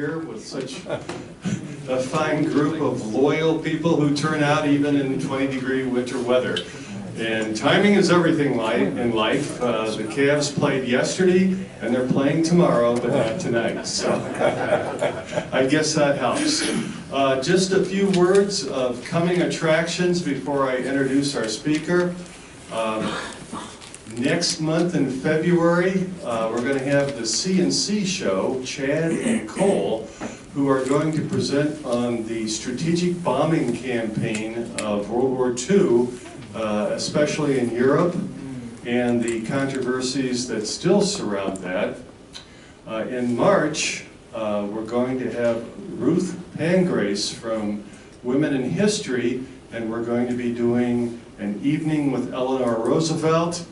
here with such a fine group of loyal people who turn out even in 20-degree winter weather. And timing is everything in life. The Cavs played yesterday, and they're playing tomorrow, but not tonight. So I guess that helps. Just a few words of coming attractions before I introduce our speaker. Next month in February, we're going to have the C&C show, Chad and Cole, who are going to present on the strategic bombing campaign of World War II, especially in Europe, and the controversies that still surround that. In March, we're going to have Ruth Pangrace from Women in History, and we're going to be doing an evening with Eleanor Roosevelt,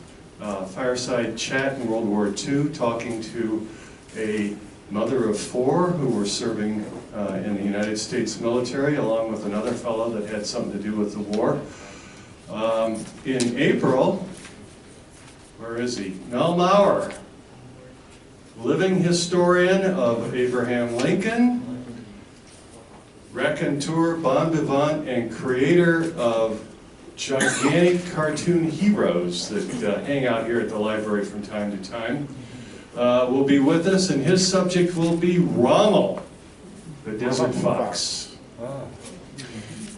fireside chat in World War II, talking to a mother of four who were serving in the United States military, along with another fellow that had something to do with the war. In April, where is he? Mel Maurer, living historian of Abraham Lincoln, raconteur, bon vivant, and creator of gigantic cartoon heroes that hang out here at the library from time to time, will be with us, and his subject will be Rommel, the desert fox.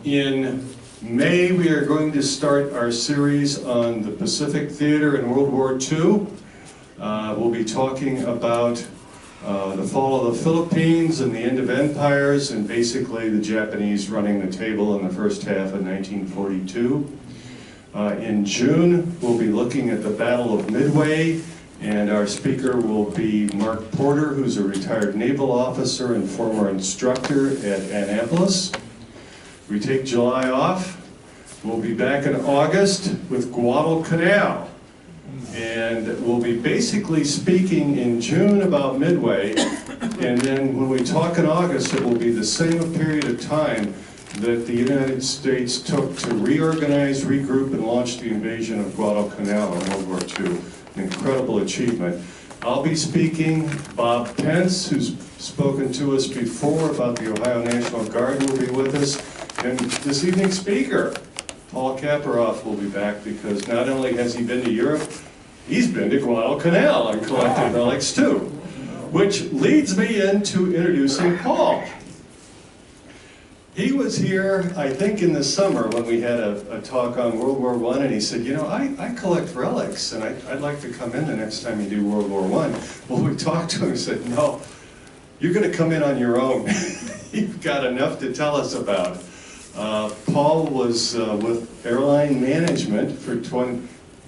In May, we are going to start our series on the Pacific Theater in World War II. We'll be talking about the fall of the Philippines and the end of empires, and basically the Japanese running the table in the first half of 1942. In June, we'll be looking at the Battle of Midway, and our speaker will be Mark Porter, who's a retired naval officer and former instructor at Annapolis. We take July off. We'll be back in August with Guadalcanal. And we'll be basically speaking in June about Midway, and then when we talk in August, it will be the same period of time that the United States took to reorganize, regroup, and launch the invasion of Guadalcanal in World War II. An incredible achievement. I'll be speaking. Bob Pence, who's spoken to us before about the Ohio National Guard, will be with us. And this evening's speaker, Paul Kaparoff, will be back because not only has he been to Europe, he's been to Guadalcanal and collected relics too. Which leads me into introducing Paul. He was here, I think, in the summer when we had a talk on World War I, and he said, you know, I collect relics, and I'd like to come in the next time you do World War I. Well, we talked to him and said, no, you're going to come in on your own. You've got enough to tell us about. Paul was with airline management for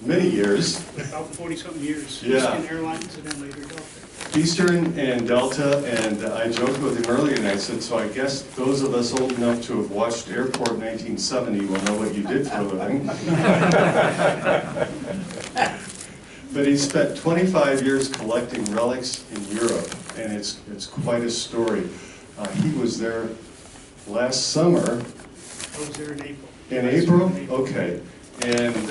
many years. About 40-something years. Yeah. Eastern Airlines and then later Delta. Eastern and Delta, and I joked with him earlier and I said, so I guess those of us old enough to have watched Airport 1970 will know what you did for a living. But he spent 25 years collecting relics in Europe, and it's quite a story. He was there last summer. I was there in April. In April? Okay. And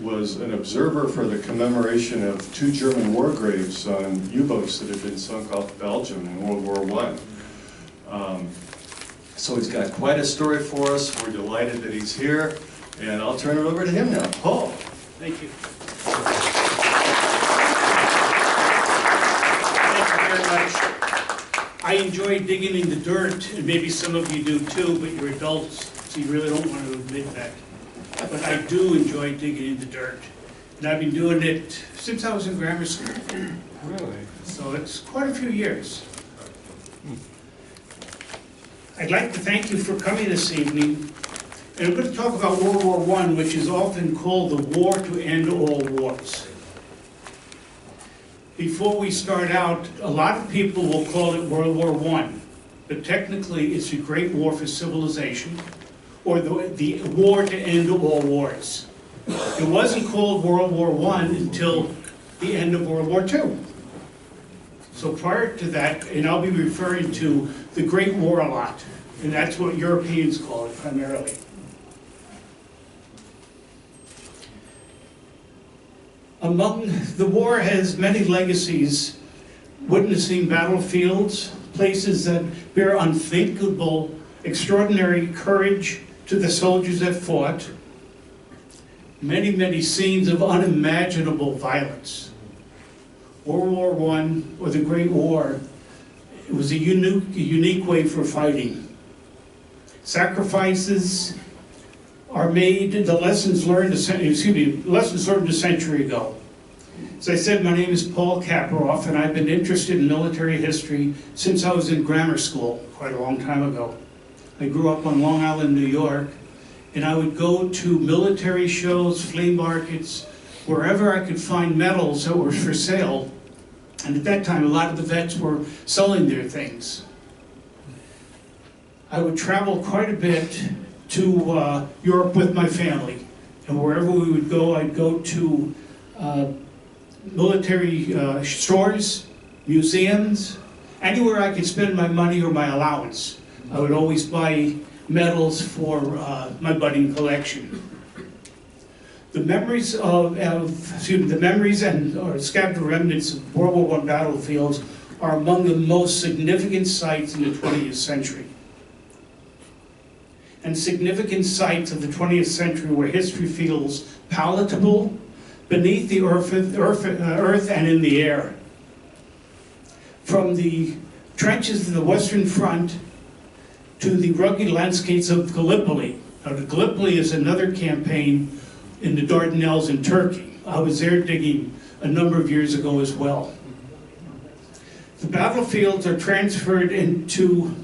was an observer for the commemoration of 2 German war graves on U-boats that had been sunk off Belgium in World War I. So he's got quite a story for us. We're delighted that he's here. And I'll turn it over to him now. Paul. Thank you. Thank you very much. I enjoy digging in the dirt, and maybe some of you do too, but you're adults, so you really don't want to admit that. But I do enjoy digging in the dirt. And I've been doing it since I was in grammar school. Really? So it's quite a few years. I'd like to thank you for coming this evening. And I'm going to talk about World War I, which is often called the war to end all wars. Before we start out, a lot of people will call it World War I. But technically, it's a great war for civilization, or the war to end all wars. It wasn't called World War I until the end of World War II. So prior to that, and I'll be referring to the Great War a lot, and that's what Europeans call it primarily. The war has many legacies, witnessing battlefields, places that bear unthinkable, extraordinary courage to the soldiers that fought. Many, many scenes of unimaginable violence. World War I, or the Great War, it was a unique way for fighting. Sacrifices are made, the lessons learned a century ago. As I said, my name is Paul Kaparoff, and I've been interested in military history since I was in grammar school, quite a long time ago. I grew up on Long Island, New York, and I would go to military shows, flea markets, wherever I could find medals that were for sale. And at that time, a lot of the vets were selling their things. I would travel quite a bit to Europe with my family. And wherever we would go, I'd go to military stores, museums, anywhere I could spend my money or my allowance. I would always buy medals for my budding collection. The memories or scattered remnants of World War I battlefields are among the most significant sites in the 20th century. And significant sites of the 20th century where history feels palatable, beneath the earth and in the air. From the trenches of the Western Front to the rugged landscapes of Gallipoli. Now, the Gallipoli is another campaign in the Dardanelles in Turkey. I was there digging a number of years ago as well. The battlefields are transferred into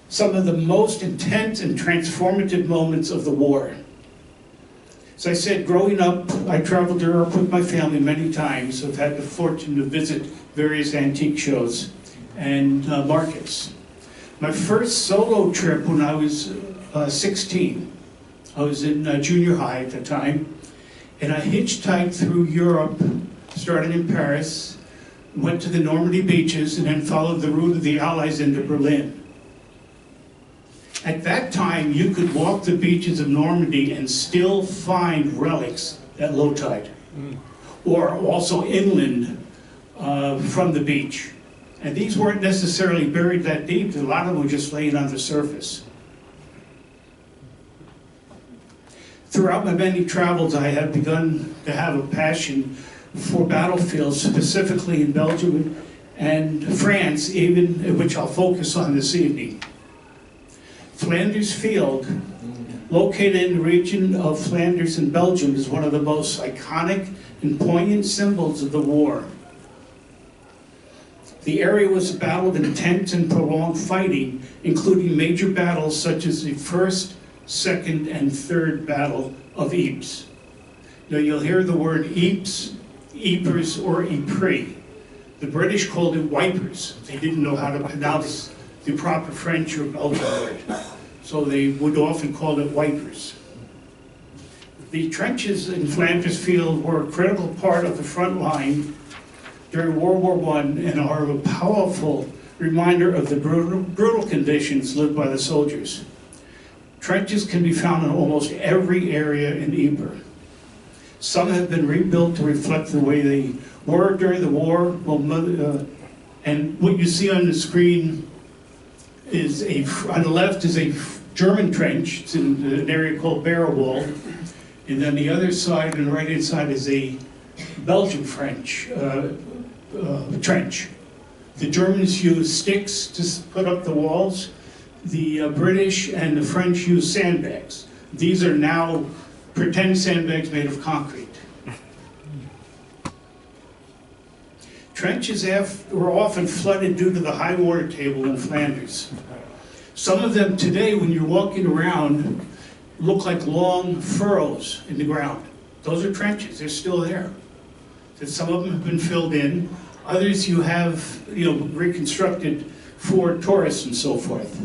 some of the most intense and transformative moments of the war. As I said, growing up, I traveled to Europe with my family many times. I've had the fortune to visit various antique shows and markets. My first solo trip when I was 16, I was in junior high at the time, and I hitchhiked through Europe, started in Paris, went to the Normandy beaches, and then followed the route of the Allies into Berlin. At that time, you could walk the beaches of Normandy and still find relics at low tide, or also inland from the beach. And these weren't necessarily buried that deep, a lot of them were just laying on the surface. Throughout my many travels, I have begun to have a passion for battlefields, specifically in Belgium and France, even, which I'll focus on this evening. Flanders Field, located in the region of Flanders in Belgium, is one of the most iconic and poignant symbols of the war. The area was a battle of intense and prolonged fighting, including major battles such as the First, Second, and Third Battle of Ypres. Now you'll hear the word Ypres, Ypres, or Ypres. The British called it wipers. They didn't know how to pronounce the proper French or Belgian word, so they would often call it wipers. The trenches in Flanders Field were a critical part of the front line during World War I and are a powerful reminder of the brutal conditions lived by the soldiers. Trenches can be found in almost every area in Ypres. Some have been rebuilt to reflect the way they were during the war, and what you see on the screen is on the left is a German trench. It's in an area called Barrowwald, and then the other side, on the right-hand side, is a Belgian French trench. The Germans used sticks to put up the walls. The British and the French used sandbags. These are now pretend sandbags made of concrete. Trenches were often flooded due to the high water table in Flanders. Some of them today, when you're walking around, look like long furrows in the ground. Those are trenches, they're still there. Some of them have been filled in. Others you have, reconstructed for tourists and so forth.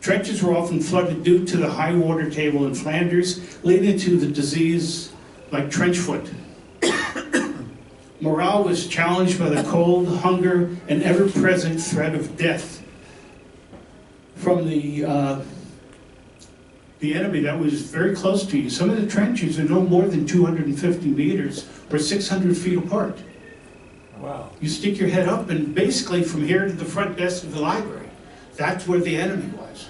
Trenches were often flooded due to the high water table in Flanders, leading to the disease like trench foot. Morale was challenged by the cold, hunger, and ever-present threat of death from the enemy that was very close to you. Some of the trenches are no more than 250 meters or 600 feet apart. Wow. You stick your head up, and basically from here to the front desk of the library, that's where the enemy was.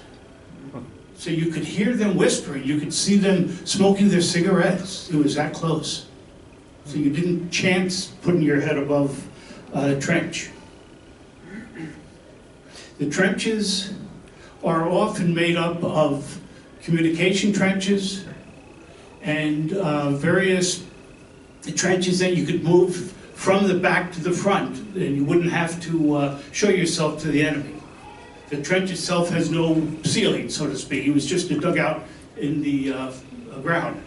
So you could hear them whispering, you could see them smoking their cigarettes. It was that close. So you didn't chance putting your head above a trench. The trenches are often made up of communication trenches and various trenches that you could move from the back to the front, and you wouldn't have to show yourself to the enemy. The trench itself has no ceiling, so to speak. It was just a dugout in the ground.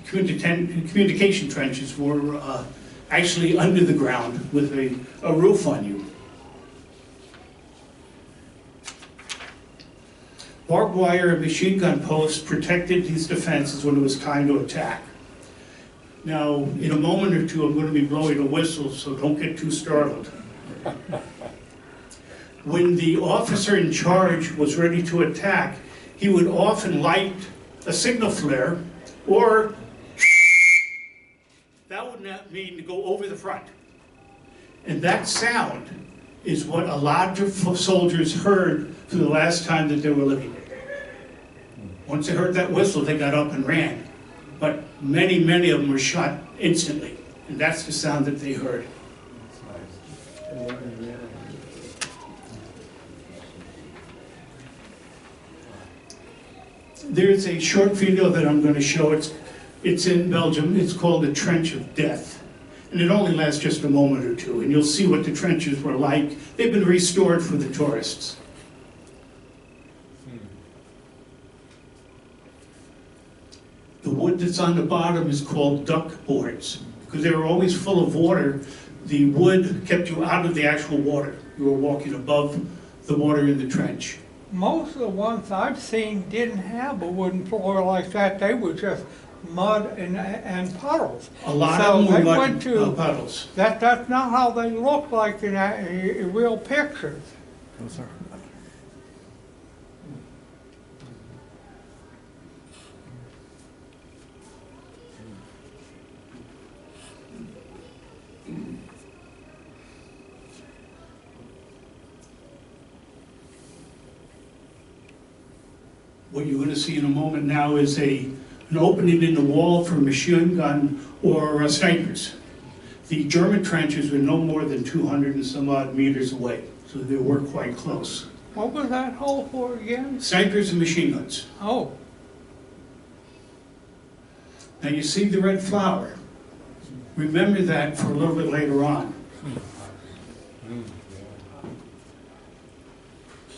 Communication trenches were actually under the ground with a roof on you. Barbed wire and machine gun posts protected these defenses when it was time to attack. Now, in a moment or two, I'm going to be blowing a whistle, so don't get too startled. When the officer in charge was ready to attack, he would often light a signal flare, or that would not mean to go over the front. And that sound is what a lot of soldiers heard for the last time that they were living. Once they heard that whistle, they got up and ran. But many, many of them were shot instantly, and that's the sound that they heard. There's a short video that I'm going to show. It's in Belgium. It's called The Trench of Death. And it only lasts just a moment or two, and you'll see what the trenches were like. They've been restored for the tourists. The wood that's on the bottom is called duck boards. Because they were always full of water, the wood kept you out of the actual water. You were walking above the water in the trench. Most of the ones I've seen didn't have a wooden floor like that. They were just mud and puddles. A lot So of them were they mud went to- puddles. That's not how they look like in real pictures. What you're going to see in a moment now is an opening in the wall for a machine gun or snipers. The German trenches were no more than 200 and some odd meters away, so they were quite close. What was that hole for again? Snipers and machine guns. Oh, Now you see the red flower. Remember that for a little bit later on.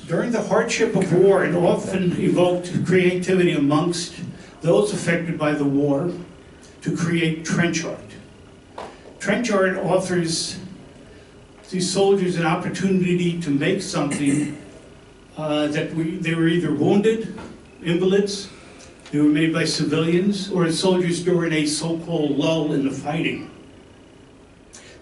During the hardship of war, it often evoked creativity amongst those affected by the war to create trench art. Trench art offers these soldiers an opportunity to make something they were either wounded, invalids, they were made by civilians, or as soldiers during a so-called lull in the fighting.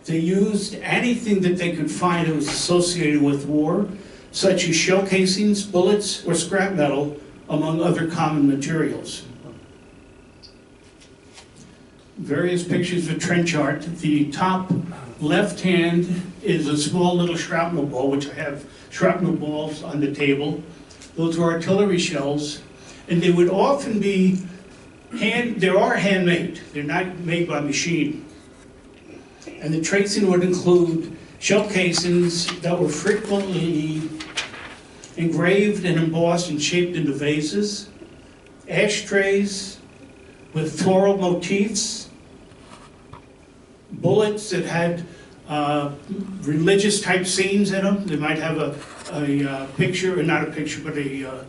They used anything that they could find that was associated with war, such as shell casings, bullets, or scrap metal, among other common materials. Various pictures of trench art. The top left hand is a small little shrapnel ball, which I have shrapnel balls on the table. Those are artillery shells, and they would often be handmade. They're not made by machine. And the tracing would include shell casings that were frequently engraved and embossed and shaped into vases, ashtrays with floral motifs, bullets that had religious type scenes in them. They might have a picture, or not a picture, but a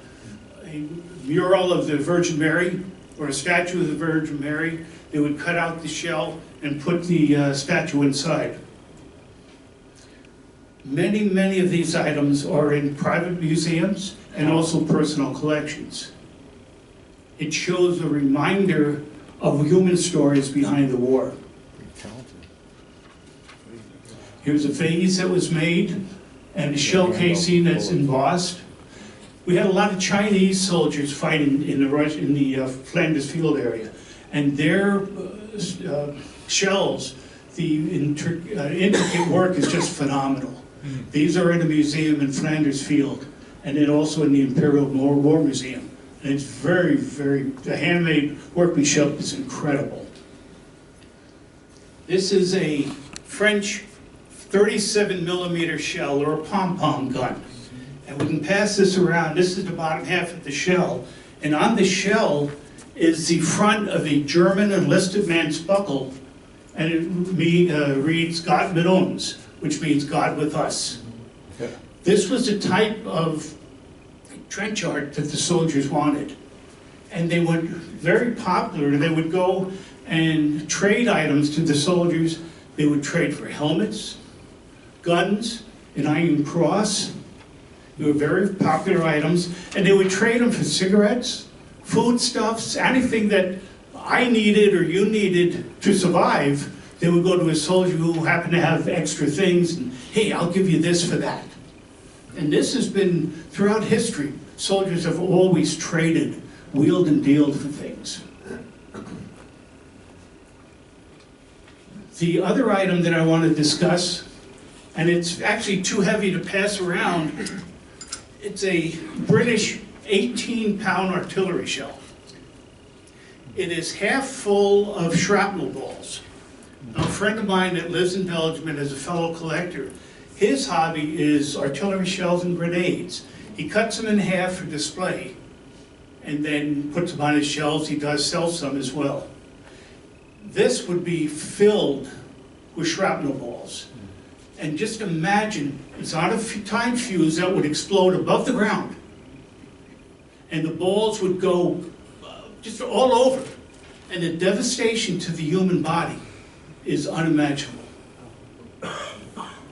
mural of the Virgin Mary or a statue of the Virgin Mary. They would cut out the shell and put the statue inside. Many, many of these items are in private museums and also personal collections. It shows a reminder of human stories behind the war. Here's a vase that was made and a shell casing that's embossed. We had a lot of Chinese soldiers fighting in the Flanders Field area, and their shells, The intricate work is just phenomenal. These are in a museum in Flanders Field, and then also in the Imperial War Museum. And it's very, the handmade workmanship is incredible. This is a French 37 millimeter shell, or a pom-pom gun. And we can pass this around. This is the bottom half of the shell. And on the shell is the front of a German enlisted man's buckle, and it reads "Gott mit uns," which means God with us. Okay. This was the type of trench art that the soldiers wanted. And they were very popular. They would go and trade items to the soldiers. They would trade for helmets, guns, an iron cross. They were very popular items. And they would trade them for cigarettes, foodstuffs, anything that I needed or you needed to survive. They would go to a soldier who happened to have extra things, and hey, I'll give you this for that. And this has been throughout history. Soldiers have always traded, wheeled and dealed for things. The other item that I want to discuss, and it's actually too heavy to pass around, it's a British 18-pound artillery shell. It is half full of shrapnel balls. Now, a friend of mine that lives in Belgium and is a fellow collector, his hobby is artillery shells and grenades. He cuts them in half for display and then puts them on his shelves. He does sell some as well. This would be filled with shrapnel balls. And just imagine, it's on a time fuse that would explode above the ground. And the balls would go just all over. And the devastation to the human body is unimaginable.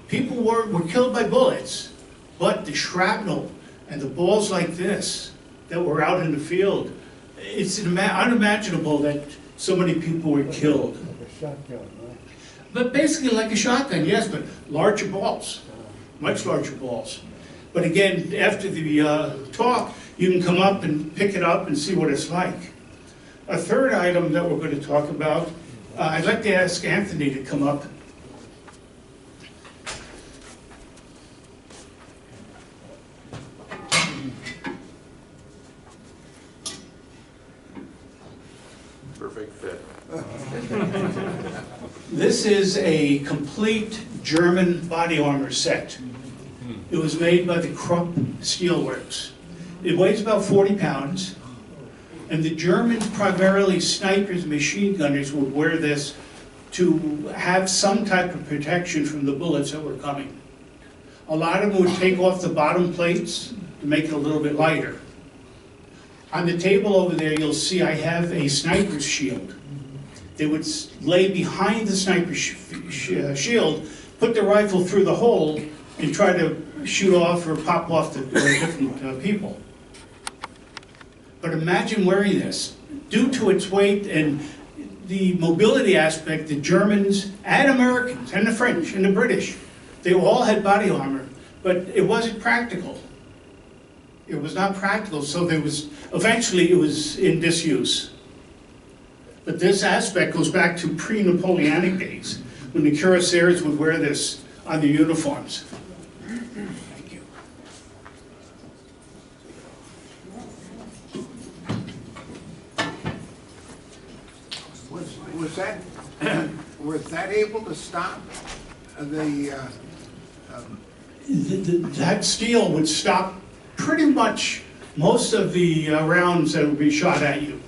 People were killed by bullets, but the shrapnel and the balls like this that were out in the field, it's unimaginable that so many people were killed. Like a shotgun, right? But basically like a shotgun, yes, but larger balls, much larger balls. But again, after the talk, you can come up and pick it up and see what it's like. A third item that we're going to talk about, I'd like to ask Anthony to come up. Perfect fit. This is a complete German body armor set. It was made by the Krupp Steelworks. It weighs about 40 pounds. And the Germans, primarily snipers and machine gunners, would wear this to have some type of protection from the bullets that were coming. A lot of them would take off the bottom plates to make it a little bit lighter. On the table over there, you'll see I have a sniper's shield. They would lay behind the sniper's shield, put the rifle through the hole, and try to shoot off or pop off the different people. But imagine wearing this. Due to its weight and the mobility aspect, the Germans and Americans and the French and the British, they all had body armor, but it wasn't practical. It was not practical, so eventually it was in disuse. But this aspect goes back to pre-Napoleonic days, when the cuirassiers would wear this on their uniforms. Thank you. Was that able to stop that steel would stop pretty much most of the rounds that would be shot at you.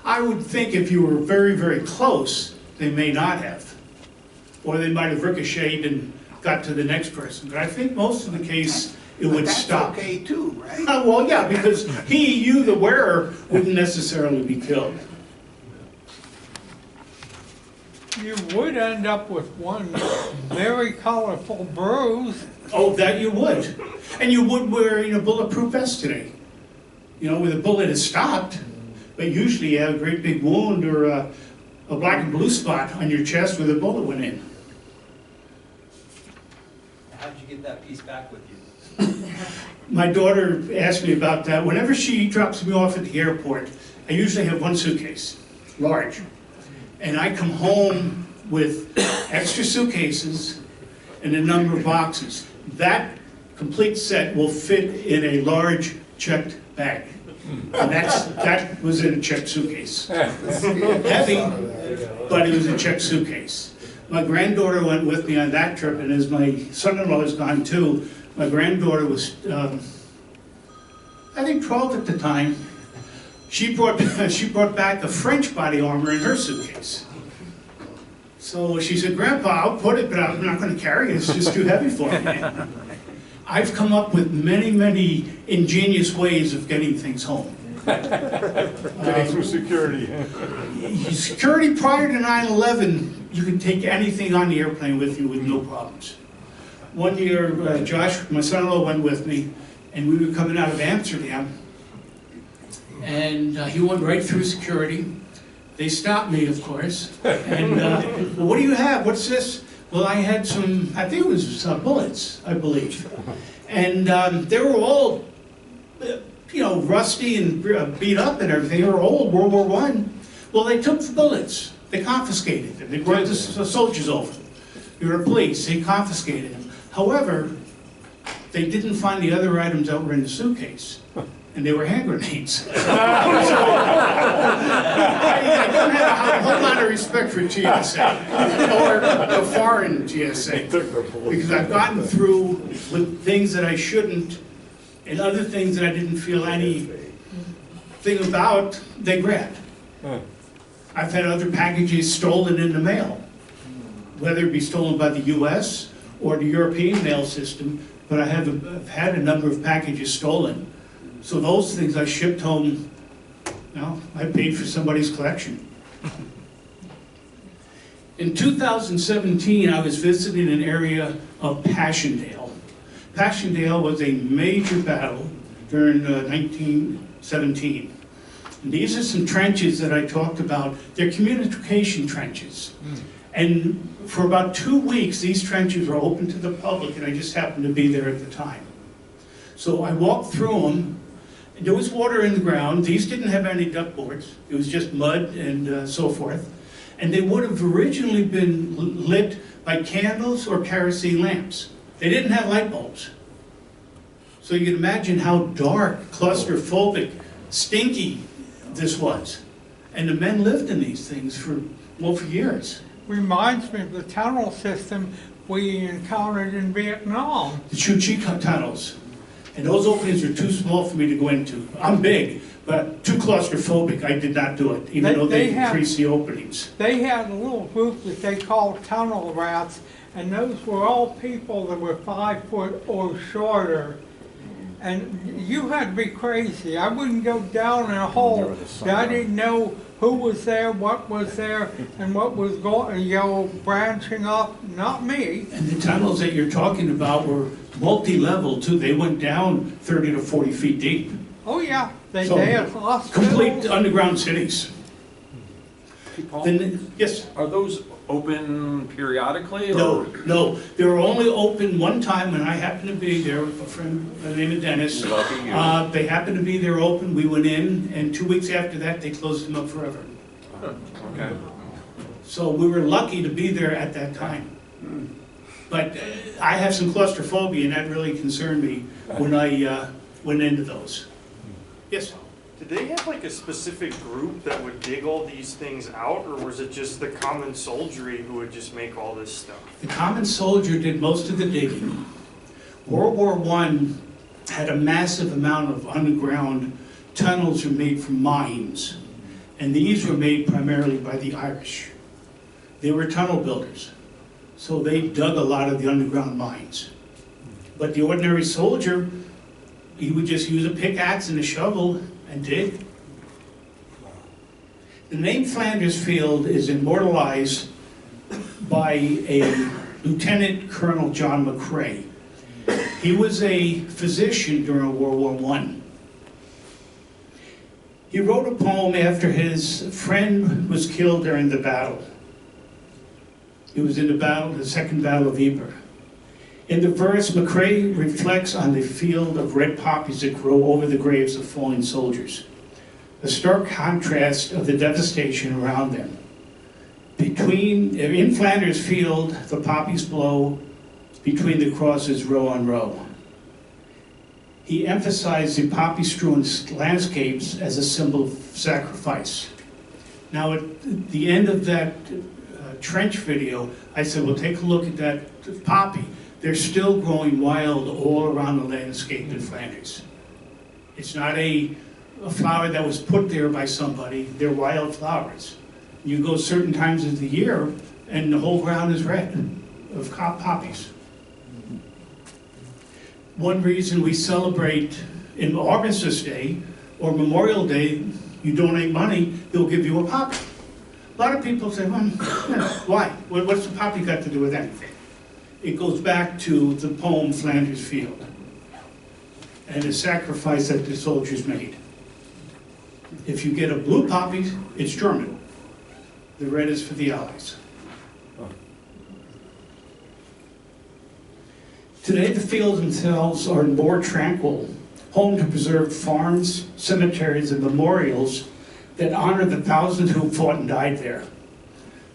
I would think if you were very, very close, they may not have. Or they might have ricocheted and got to the next person. But I think most of the case, it would stop. That's okay too, right? Well, yeah, because you, the wearer, wouldn't necessarily be killed. You would end up with one very colorful bruise. Oh, that you would. And you would wear a bulletproof vest today. You know, where the bullet is stopped, but usually you have a great big wound or a black and blue spot on your chest where the bullet went in. How did you get that piece back with you? My daughter asked me about that. Whenever she drops me off at the airport, I usually have one suitcase, large. And I come home with extra suitcases and a number of boxes. That complete set will fit in a large checked bag. And that was in a checked suitcase. Heavy, but it was a checked suitcase. My granddaughter went with me on that trip, and as my son-in-law is gone too, my granddaughter was, I think 12 at the time. She brought back a French body armor in her suitcase. So she said, "Grandpa, I'll put it, but I'm not going to carry it. It's just too heavy for me." I've come up with many, many ingenious ways of getting things home. Getting through security. Security prior to 9/11, you could take anything on the airplane with you with no problems. One year, Josh, my son-in-law, went with me, and we were coming out of Amsterdam, and he went right through security. They stopped me, of course, and, well, what do you have? What's this? Well, I had some, I think it was bullets, I believe. And they were all, rusty and beat up and everything. They were old, World War I. Well, they took the bullets. They confiscated them. They brought the soldiers over. They were police. They confiscated them. However, they didn't find the other items that were in the suitcase. And they were hand grenades. I don't have a whole lot of respect for GSA, or the foreign GSA, because I've gotten through with things that I shouldn't, and other things that I didn't feel anything about, they grabbed. I've had other packages stolen in the mail, whether it be stolen by the US or the European mail system, but I've had a number of packages stolen. So those things I shipped home, I paid for somebody's collection. In 2017, I was visiting an area of Passchendaele. Passchendaele was a major battle during 1917. And these are some trenches that I talked about. They're communication trenches. And for about 2 weeks, these trenches were open to the public, and I just happened to be there at the time. So I walked through them. There was water in the ground. These didn't have any duckboards. It was just mud and so forth. And they would have originally been lit by candles or kerosene lamps. They didn't have light bulbs. So you can imagine how dark, claustrophobic, stinky this was. And the men lived in these things for years. Reminds me of the tunnel system we encountered in Vietnam. The Chu Chi tunnels. And those openings are too small for me to go into. I'm big, but too claustrophobic. I did not do it, even though they increased the openings. They had a little group that they called tunnel rats, and those were all people that were 5 foot or shorter. And you had to be crazy. I wouldn't go down in a hole that I didn't know who was there, what was there, and what was going, branching up. Not me. And the tunnels that you're talking about were multi-level too. They went down 30 to 40 feet deep. Oh yeah, they So, had hospitals. Complete underground cities. Paul, Then, yes. are those open periodically? No, no. They were only open one time when I happened to be there with a friend by the name of Dennis. Lucky you. They happened to be there open. We went in, and 2 weeks after that, they closed them up forever. Okay. So we were lucky to be there at that time. But I have some claustrophobia, and that really concerned me when I went into those. Yes? Did they have like a specific group that would dig all these things out, or was it just the common soldiery who would just make all this stuff? The common soldier did most of the digging. World War I had a massive amount of underground tunnels were made from mines, and these were made primarily by the Irish. They were tunnel builders, so they dug a lot of the underground mines. But the ordinary soldier, he would just use a pickaxe and a shovel and dig. The name Flanders Field is immortalized by a Lieutenant Colonel John McCrae. He was a physician during World War I. He wrote a poem after his friend was killed during the battle. It was in the Second Battle of Ypres. In the verse, McCrae reflects on the field of red poppies that grow over the graves of fallen soldiers, a stark contrast of the devastation around them. In Flanders Field, the poppies blow between the crosses row on row. He emphasized the poppy-strewn landscapes as a symbol of sacrifice. Now, at the end of that trench video, I said, well, take a look at that poppy. They're still growing wild all around the landscape in Flanders. It's not a flower that was put there by somebody. They're wild flowers. You go certain times of the year, and the whole ground is red of poppies. One reason we celebrate in Armistice Day or Memorial Day, you donate money, they'll give you a poppy. A lot of people say, well, why? What's the poppy got to do with anything? It goes back to the poem Flanders Field and the sacrifice that the soldiers made. If you get a blue poppy, it's German. The red is for the Allies. Today, the fields themselves are more tranquil, home to preserved farms, cemeteries, and memorials that honor the thousands who fought and died there.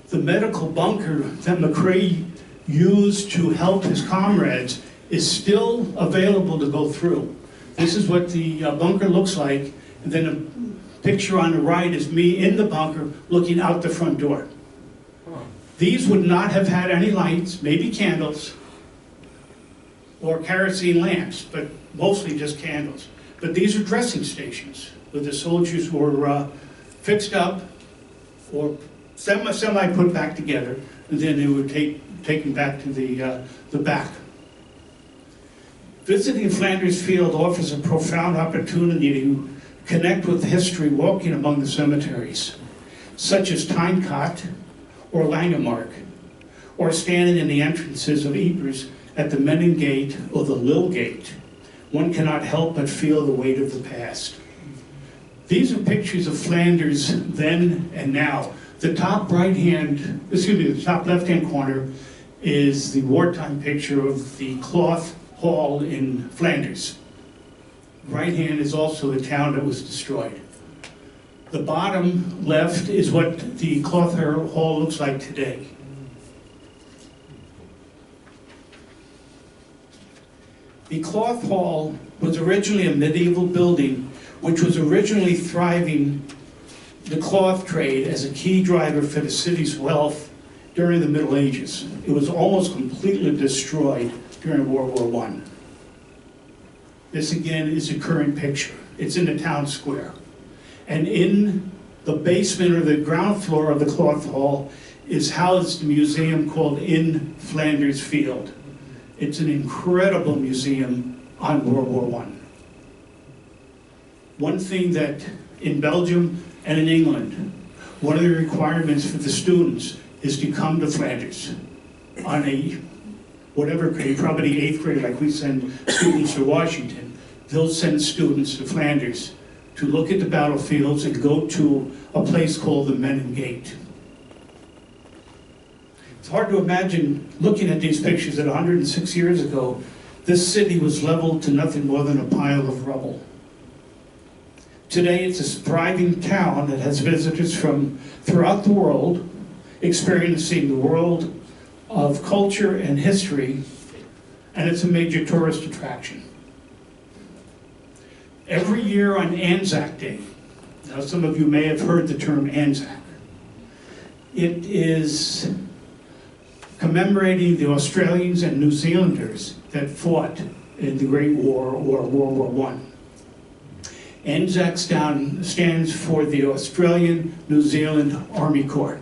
The medical bunker that McCrae used to help his comrades is still available to go through. This is what the bunker looks like, and then a picture on the right is me in the bunker looking out the front door. These would not have had any lights, maybe candles, or kerosene lamps, but mostly just candles. But these are dressing stations where the soldiers were fixed up or semi put back together, and then they were taken back to the back. Visiting Flanders Field offers a profound opportunity to connect with history walking among the cemeteries, such as Tynecott or Langemark, or standing in the entrances of Ypres at the Menin Gate or the Lille Gate. One cannot help but feel the weight of the past. These are pictures of Flanders then and now. The top the top left-hand corner is the wartime picture of the cloth hall in Flanders. Right hand is also the town that was destroyed. The bottom left is what the cloth hall looks like today. The cloth hall was originally a medieval building which was originally thriving the cloth trade as a key driver for the city's wealth during the Middle Ages. It was almost completely destroyed during World War I. This again is a current picture. It's in the town square. And in the basement or the ground floor of the cloth hall is housed a museum called In Flanders Field. It's an incredible museum on World War I. One thing that in Belgium and in England, one of the requirements for the students is to come to Flanders on a whatever grade, probably 8th grade, like we send students to Washington. They'll send students to Flanders to look at the battlefields and go to a place called the Menin Gate. It's hard to imagine looking at these pictures that 106 years ago, this city was leveled to nothing more than a pile of rubble. Today, it's a thriving town that has visitors from throughout the world experiencing the world of culture and history, and it's a major tourist attraction. Every year on Anzac Day, now some of you may have heard the term Anzac, it is commemorating the Australians and New Zealanders that fought in the Great War or World War I. Anzac stands for the Australian New Zealand Army Corps.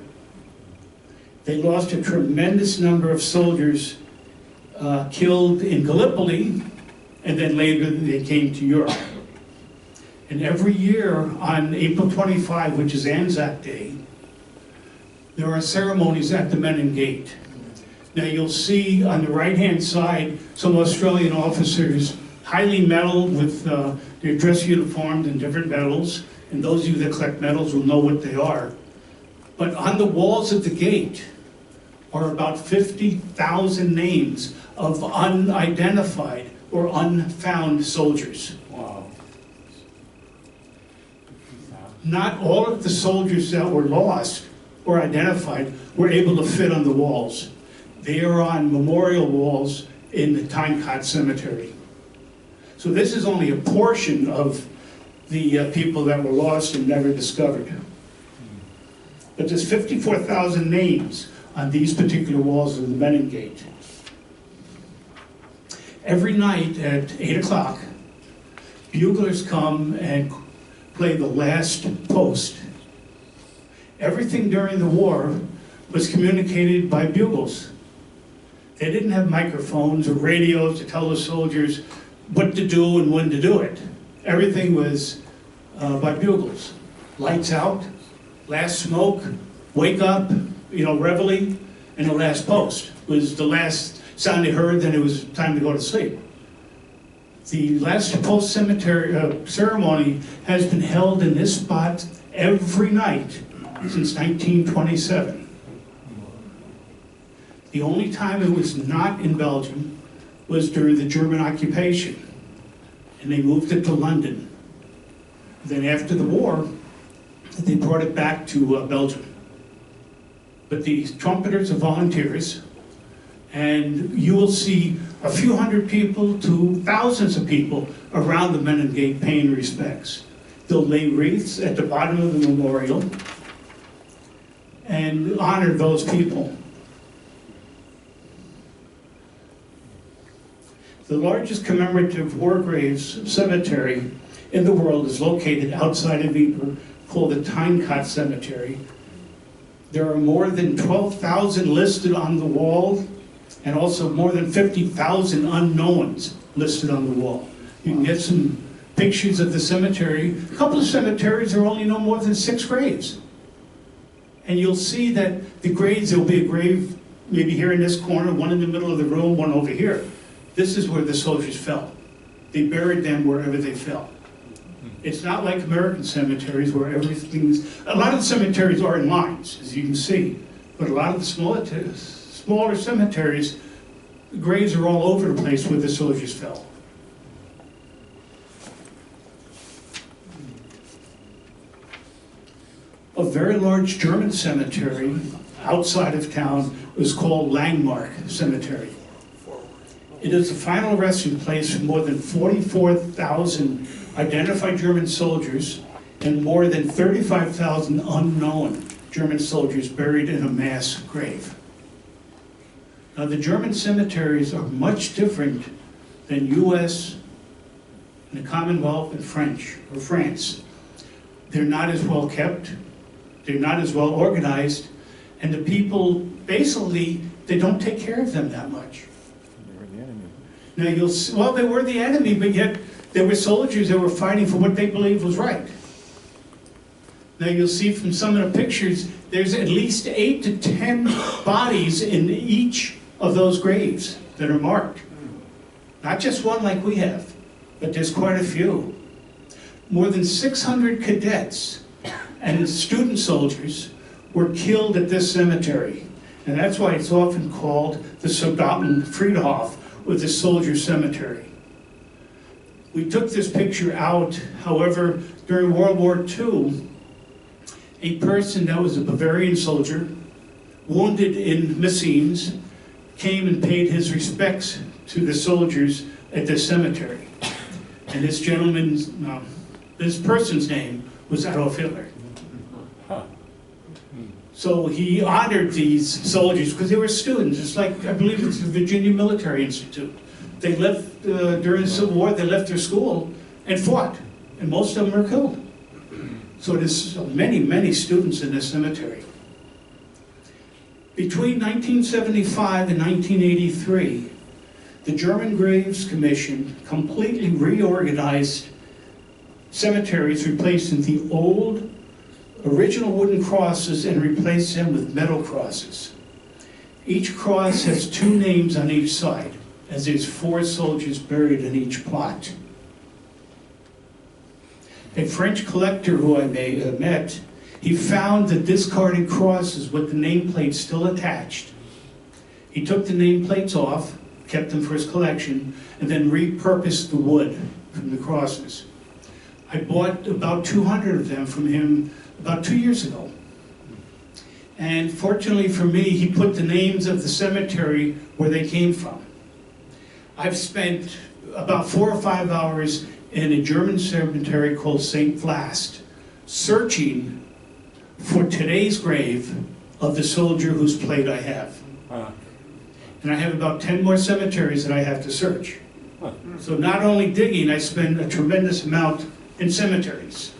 They lost a tremendous number of soldiers killed in Gallipoli, and then later they came to Europe. And every year on April 25, which is Anzac Day, there are ceremonies at the Menin Gate. Now you'll see on the right-hand side some Australian officers highly medaled with their dress uniforms and different medals, and those of you that collect medals will know what they are. But on the walls of the gate are about 50,000 names of unidentified or unfound soldiers. Wow. Not all of the soldiers that were lost or identified were able to fit on the walls. They are on memorial walls in the Tyncott Cemetery. So this is only a portion of the people that were lost and never discovered. But there's 54,000 names on these particular walls of the Menin Gate. Every night at 8 o'clock, buglers come and play the last post. Everything during the war was communicated by bugles. They didn't have microphones or radios to tell the soldiers what to do and when to do it. Everything was by bugles. Lights out, last smoke, wake up, reveille, and the last post was the last sound they heard, then it was time to go to sleep. The last post cemetery ceremony has been held in this spot every night since 1927. The only time it was not in Belgium was during the German occupation, and they moved it to London. Then after the war, they brought it back to Belgium. But the trumpeters are volunteers, and you will see a few hundred people to thousands of people around the Menin Gate paying respects. They'll lay wreaths at the bottom of the memorial and honor those people. The largest commemorative war graves cemetery in the world is located outside of Ypres, called the Tyncott Cemetery. There are more than 12,000 listed on the wall, and also more than 50,000 unknowns listed on the wall. You can get some pictures of the cemetery. A couple of cemeteries are only no more than 6 graves. And you'll see that the graves, there'll be a grave maybe here in this corner, one in the middle of the room, one over here. This is where the soldiers fell. They buried them wherever they fell. It's not like American cemeteries where a lot of the cemeteries are in lines, as you can see, but a lot of the smaller cemeteries, the graves are all over the place where the soldiers fell. A very large German cemetery outside of town was called Langmark Cemetery. It is the final resting place for more than 44,000 identified German soldiers and more than 35,000 unknown German soldiers buried in a mass grave. Now, the German cemeteries are much different than US and the Commonwealth and France. They're not as well kept, they're not as well organized, and the people, basically, they don't take care of them that much. Now you'll see, well, they were the enemy, but yet there were soldiers that were fighting for what they believed was right. Now you'll see from some of the pictures, there's at least 8 to 10 bodies in each of those graves that are marked. Not just one like we have, but there's quite a few. More than 600 cadets and student soldiers were killed at this cemetery. And that's why it's often called the Soldatenfriedhof, or the soldier cemetery. We took this picture out, however, during World War II, a person that was a Bavarian soldier, wounded in Messines, came and paid his respects to the soldiers at this cemetery. And this gentleman's, this person's name was Adolf Hitler. So he honored these soldiers because they were students. It's like, I believe it's the Virginia Military Institute. They left, during the Civil War, they left their school and fought. And most of them were killed. So there's many, many students in this cemetery. Between 1975 and 1983, the German Graves Commission completely reorganized cemeteries, replacing the old original wooden crosses and replaced them with metal crosses. Each cross has 2 names on each side, as there's 4 soldiers buried in each plot. A French collector who I met, he found that discarded crosses with the nameplates still attached. He took the nameplates off, kept them for his collection, and then repurposed the wood from the crosses. I bought about 200 of them from him about 2 years ago. And fortunately for me, he put the names of the cemetery where they came from. I've spent about 4 or 5 hours in a German cemetery called St. Vlast, searching for today's grave of the soldier whose plate I have. And I have about 10 more cemeteries that I have to search. So not only digging, I spend a tremendous amount in cemeteries.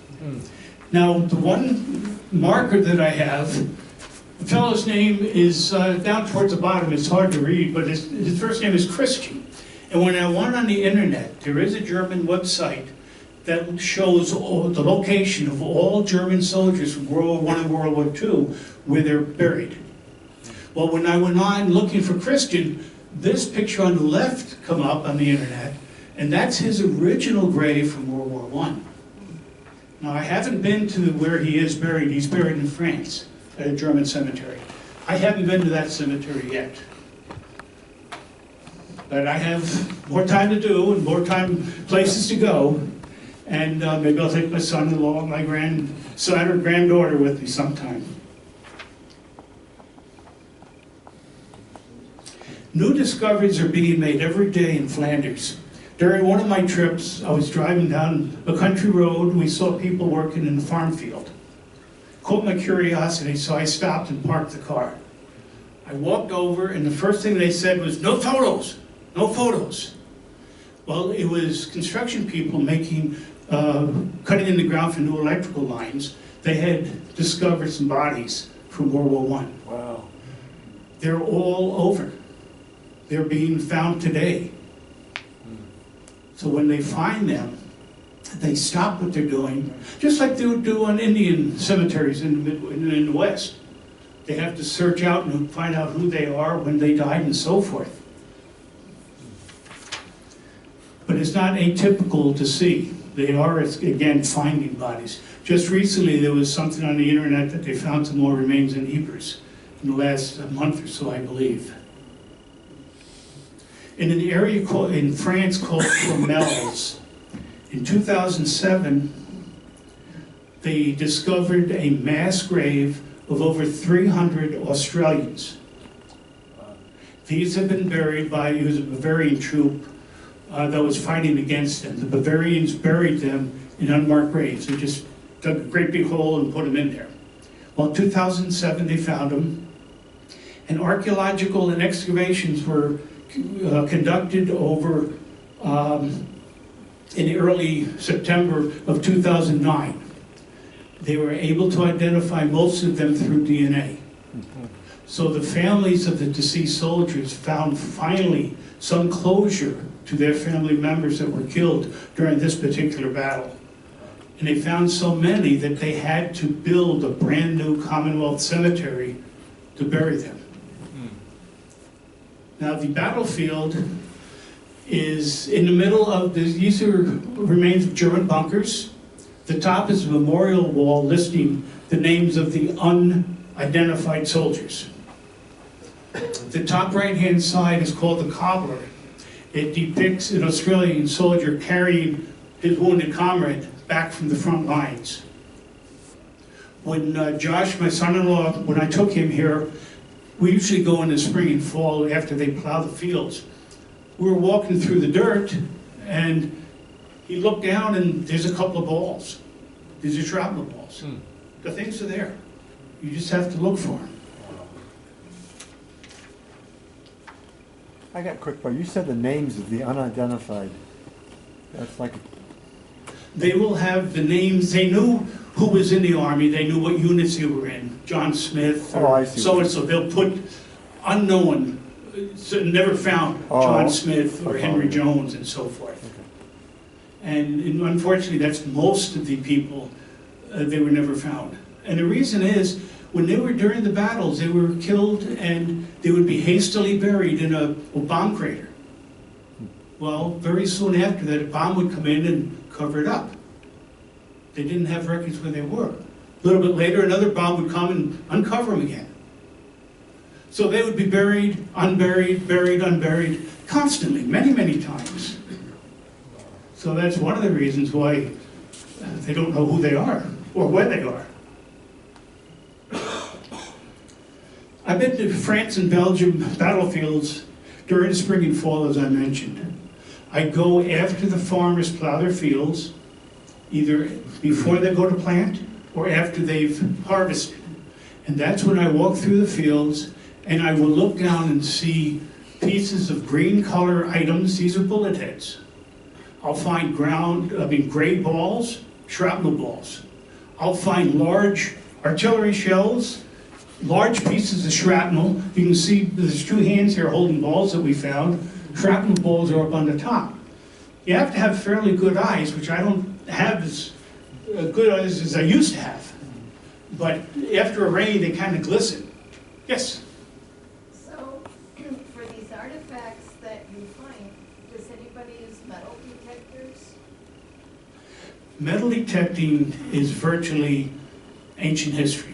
Now, the one marker that I have, the fellow's name is down towards the bottom. It's hard to read, but his first name is Christian. And when I went on the internet, there is a German website that shows the location of all German soldiers from World War I and World War II, where they're buried. Well, when I went on looking for Christian, this picture on the left come up on the internet, and that's his original grave from World War I. Now, I haven't been to where he is buried. He's buried in France at a German cemetery. I haven't been to that cemetery yet. But I have more time to do and more places to go. And maybe I'll take my son-in-law, my grandson or granddaughter with me sometime. New discoveries are being made every day in Flanders. During one of my trips, I was driving down a country road and we saw people working in the farm field. Caught my curiosity, so I stopped and parked the car. I walked over and the first thing they said was, "No photos, no photos." Well, it was construction people making, cutting in the ground for new electrical lines. They had discovered some bodies from World War I. Wow. They're all over. They're being found today. So when they find them, they stop what they're doing, just like they would do on Indian cemeteries in the West. They have to search out and find out who they are, when they died, and so forth. But it's not atypical to see. They are, again, finding bodies. Just recently, there was something on the internet that they found some more remains in Ypres in the last month or so, I believe. In an area in France called Fromelles, in 2007, they discovered a mass grave of over 300 Australians. These have been buried by, it was a Bavarian troop that was fighting against them. The Bavarians buried them in unmarked graves. They just dug a great big hole and put them in there. Well, in 2007, they found them, and archaeological and excavations were conducted over in early September of 2009. They were able to identify most of them through DNA. So the families of the deceased soldiers found finally some closure to their family members that were killed during this particular battle. And they found so many that they had to build a brand new Commonwealth cemetery to bury them. Now, the battlefield is in the middle of these are remains of German bunkers. The top is a memorial wall listing the names of the unidentified soldiers. The top right-hand side is called the cobbler. It depicts an Australian soldier carrying his wounded comrade back from the front lines. When Josh, my son-in-law, when I took him here, we usually go in the spring and fall after they plow the fields. We were walking through the dirt, and he looked down, and there's a couple of balls. These are shrapnel balls. The things are there. You just have to look for them. I got a quick part. You said the names of the unidentified. That's like... They will have the names. They knew who was in the Army. They knew what units they were in. John Smith, or so-and-so. They'll put unknown, never found John Smith or Henry Jones and so forth. And unfortunately, that's most of the people, they were never found. And the reason is, when they were during the battles, they were killed and they would be hastily buried in a bomb crater. Well, very soon after that, a bomb would come in and cover it up. They didn't have records where they were. A little bit later, another bomb would come and uncover them again. So they would be buried, unburied, buried, unburied, constantly, many, many times. So that's one of the reasons why they don't know who they are or where they are. I've been to France and Belgium battlefields during the spring and fall, as I mentioned. I go after the farmers plow their fields, either before they go to plant or after they've harvested. And that's when I walk through the fields and I will look down and see pieces of green color items. These are bullet heads. I'll find gray balls, shrapnel balls. I'll find large artillery shells, large pieces of shrapnel. You can see there's two hands here holding balls that we found. Shrapnel balls are up on the top. You have to have fairly good eyes, which I don't have as good eyes as I used to have. But after a rain, they kind of glisten. Yes? So, for these artifacts that you find, does anybody use metal detectors? Metal detecting is virtually ancient history.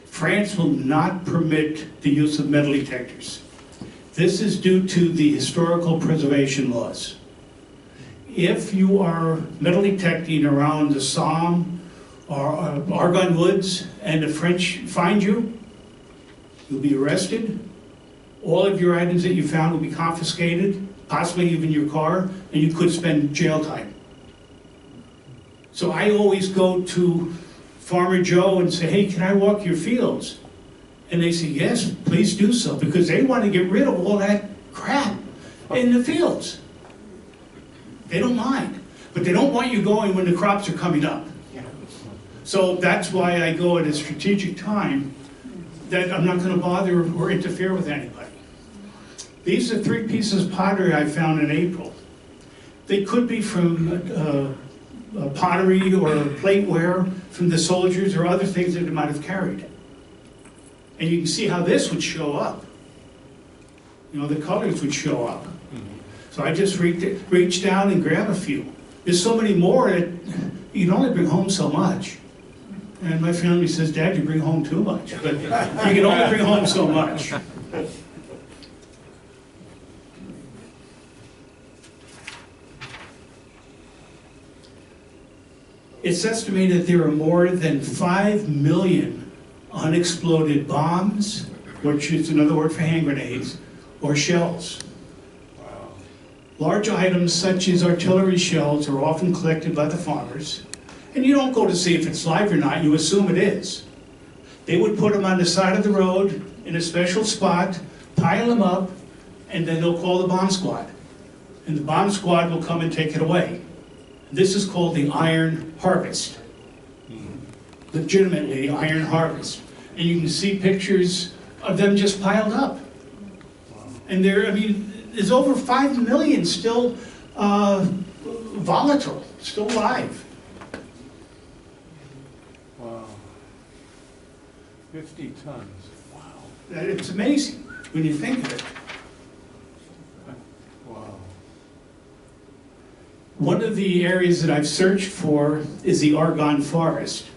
France will not permit the use of metal detectors. This is due to the historical preservation laws. If you are metal detecting around the Somme or Argonne Woods and the French find you, you'll be arrested. All of your items that you found will be confiscated, possibly even your car, and you could spend jail time. So I always go to Farmer Joe and say, hey, can I walk your fields? And they say, yes, please do so, because they want to get rid of all that crap in the fields. They don't mind, but they don't want you going when the crops are coming up. So that's why I go at a strategic time that I'm not going to bother or interfere with anybody. These are 3 pieces of pottery I found in April. They could be from pottery or plateware from the soldiers or other things that they might have carried. And you can see how this would show up. You know, the colors would show up. So I just reached down and grabbed a few. There's so many more that you can only bring home so much. And my family says, Dad, you bring home too much. But you can only bring home so much. It's estimated that there are more than 5 million unexploded bombs, which is another word for hand grenades, or shells. Large items such as artillery shells are often collected by the farmers, and you don't go to see if it's live or not, you assume it is. They would put them on the side of the road in a special spot, pile them up, and then they'll call the bomb squad. And the bomb squad will come and take it away. This is called the iron harvest. Legitimately, the iron harvest. And you can see pictures of them just piled up. And there's over 5 million still volatile, still live. Wow. 50 tons. Wow. It's amazing when you think of it. Wow. One of the areas that I've searched for is the Argonne Forest.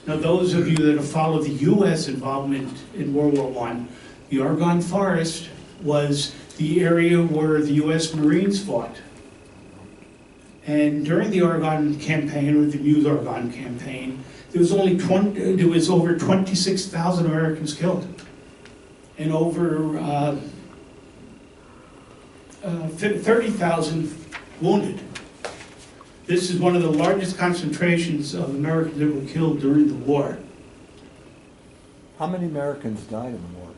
Now, those of you that have followed the U.S. involvement in World War I, the Argonne Forest was the area where the U.S. Marines fought. And during the Argonne campaign, or the Meuse Argonne campaign, there was over 26,000 Americans killed, and over 30,000 wounded. This is one of the largest concentrations of Americans that were killed during the war. How many Americans died in the war?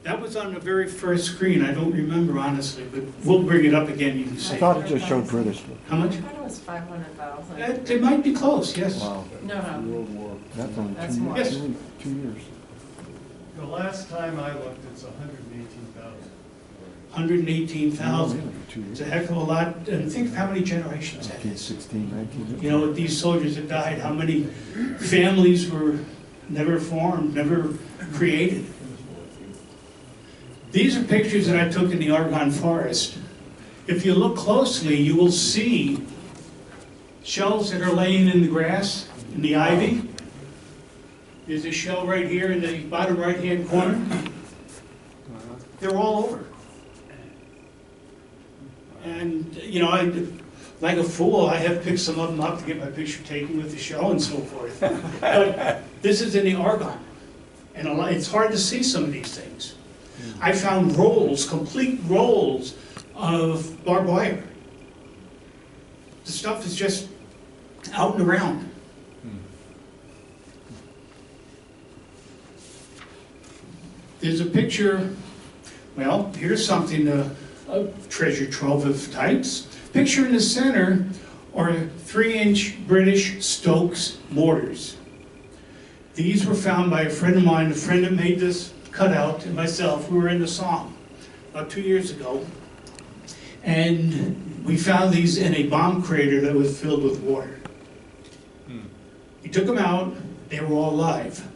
That was on the very first screen. I don't remember honestly, but we'll bring it up again. You can I see. thought it just showed British. How much? I thought it was 500,000. They might be close. Yes. Wow, No, no. World War. that's only That's 2 more. years. Yes. 2 years. The last time I looked, it's 118,000. 118,000. Really, 2 It's years. a heck of a lot. And think of how many generations that 19, is. 16, 19. You know, with these soldiers that died, how many families were never formed, never created. These are pictures that I took in the Argonne Forest. If you look closely, you will see shells that are laying in the grass, in the ivy. There's a shell right here in the bottom right-hand corner. They're all over. And, you know, like a fool, I have picked some of them up to get my picture taken with the shell and so forth. But this is in the Argonne. And it's hard to see some of these things. I found rolls, complete rolls of barbed wire. The stuff is just out and around. There's a picture, well, here's something, a treasure trove of types. Picture in the center are 3-inch British Stokes mortars. These were found by a friend of mine, a friend that made this cutout, and myself. We were in the Somme about 2 years ago. And we found these in a bomb crater that was filled with water. We took them out, they were all live.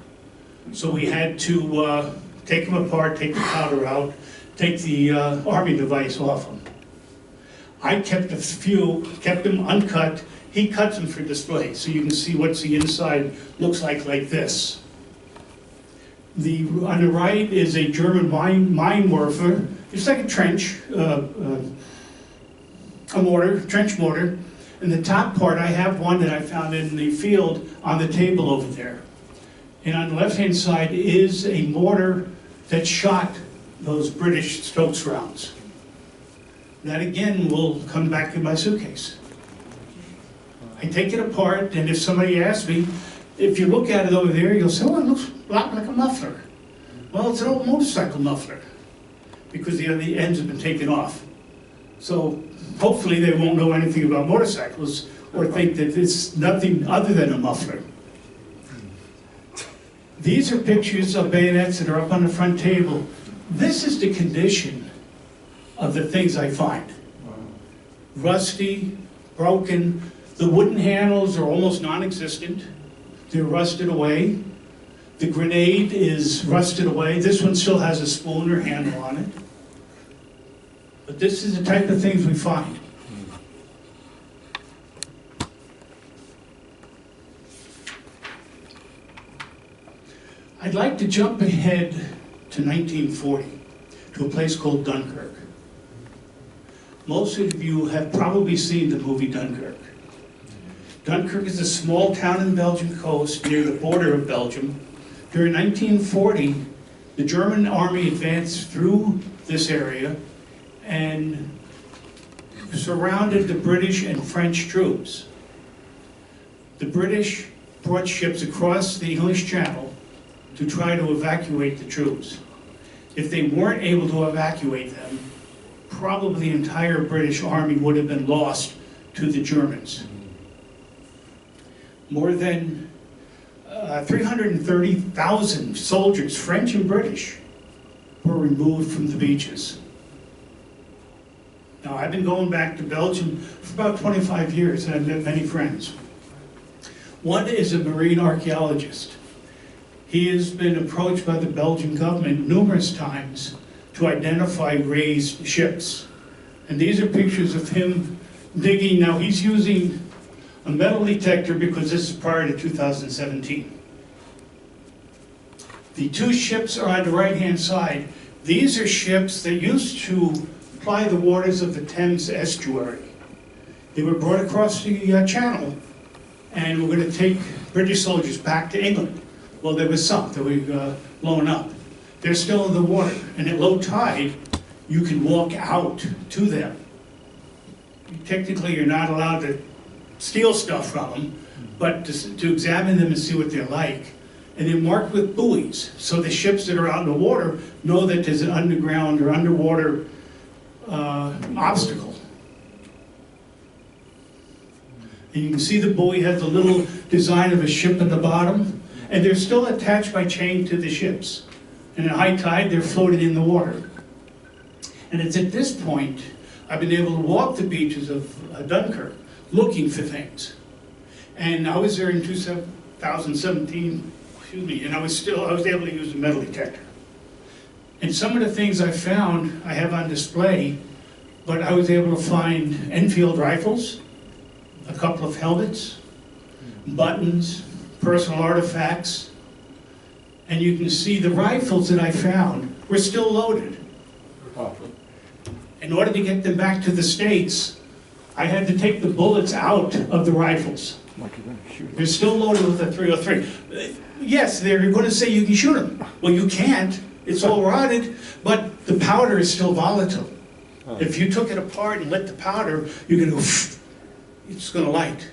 So we had to take them apart, take the powder out, take the army device off them. I kept a few, kept them uncut. He cuts them for display, so you can see what the inside looks like this. On the right is a German mine mortar. It's like a trench, a mortar, trench mortar. And the top part, I have one that I found in the field on the table over there. And on the left-hand side is a mortar that shot those British Stokes rounds. That again will come back in my suitcase. I take it apart, and if somebody asks me, if you look at it over there, you'll say, oh, it looks a lot like a muffler. Well, it's an old motorcycle muffler, because the ends have been taken off. So hopefully they won't know anything about motorcycles or think that it's nothing other than a muffler. These are pictures of bayonets that are up on the front table. This is the condition of the things I find. Rusty, broken. The wooden handles are almost non-existent. They're rusted away. The grenade is rusted away. This one still has a spoon or handle on it. But this is the type of things we find. I'd like to jump ahead to 1940, to a place called Dunkirk. Most of you have probably seen the movie Dunkirk. Dunkirk is a small town in the Belgian coast near the border of Belgium. During 1940, the German army advanced through this area and surrounded the British and French troops. The British brought ships across the English Channel to try to evacuate the troops. If they weren't able to evacuate them, probably the entire British army would have been lost to the Germans. More than 330,000 soldiers, French and British, were removed from the beaches. Now, I've been going back to Belgium for about 25 years, and I've met many friends. One is a marine archaeologist. He has been approached by the Belgian government numerous times to identify raised ships. And these are pictures of him digging. Now, he's using a metal detector because this is prior to 2017. The two ships are on the right-hand side. These are ships that used to ply the waters of the Thames estuary. They were brought across the channel and were going to take British soldiers back to England. Well, there was some that were blown up. They're still in the water, and at low tide, you can walk out to them. Technically, you're not allowed to steal stuff from them, but to examine them and see what they're like. And they're marked with buoys, so the ships that are out in the water know that there's an underground or underwater obstacle. And you can see the buoy has a little design of a ship at the bottom, and they're still attached by chain to the ships. And at high tide, they're floated in the water. And it's at this point I've been able to walk the beaches of Dunkirk looking for things. And I was there in 2017, and I was able to use a metal detector. And some of the things I found I have on display, but I was able to find Enfield rifles, a couple of helmets, buttons, personal artifacts, and you can see the rifles that I found were still loaded. In order to get them back to the States, I had to take the bullets out of the rifles. They're still loaded with a .303. Yes, they're going to say you can shoot them. Well, you can't. It's all rotted, but the powder is still volatile. If you took it apart and lit the powder, you're going to go, it's going to light.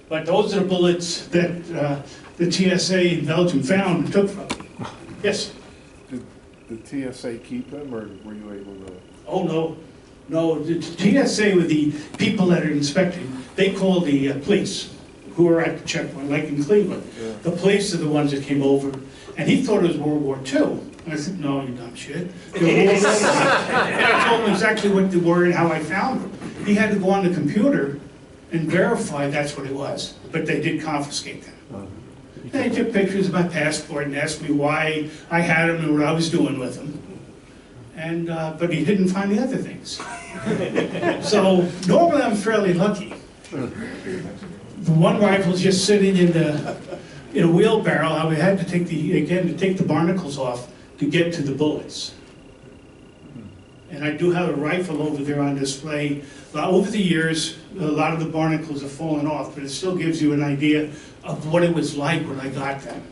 But those are the bullets that the TSA in Belgium found and took from me. Yes? Did the TSA keep them, or were you able to? Oh, no. No, the TSA with the people that are inspecting, they call the police who are at the checkpoint, like in Cleveland. Yeah. The police are the ones that came over, and he thought it was World War II. And I said, no, you dumb shit. And I told him exactly what they were and how I found them. He had to go on the computer and verify that's what it was, but they did confiscate them. And they took pictures of my passport and asked me why I had them and what I was doing with them. And, but he didn't find the other things. So normally I'm fairly lucky. The one rifle's just sitting in a wheelbarrow. I had to take the barnacles off to get to the bullets. And I do have a rifle over there on display. Over the years, a lot of the barnacles have fallen off, but it still gives you an idea of what it was like when I got them.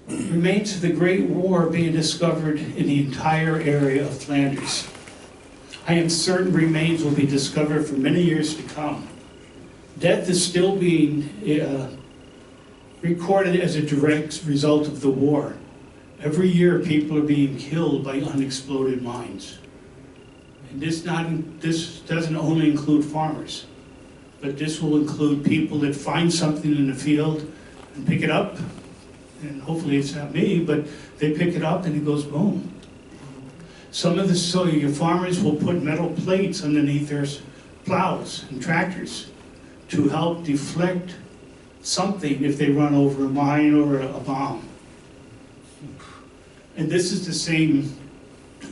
Remains of the Great War being discovered in the entire area of Flanders. I am certain remains will be discovered for many years to come. Death is still being recorded as a direct result of the war. Every year people are being killed by unexploded mines. And this doesn't only include farmers, but this will include people that find something in the field and pick it up, and hopefully it's not me, but they pick it up and it goes boom. Some of your farmers will put metal plates underneath their plows and tractors to help deflect something if they run over a mine or a bomb. And this is the same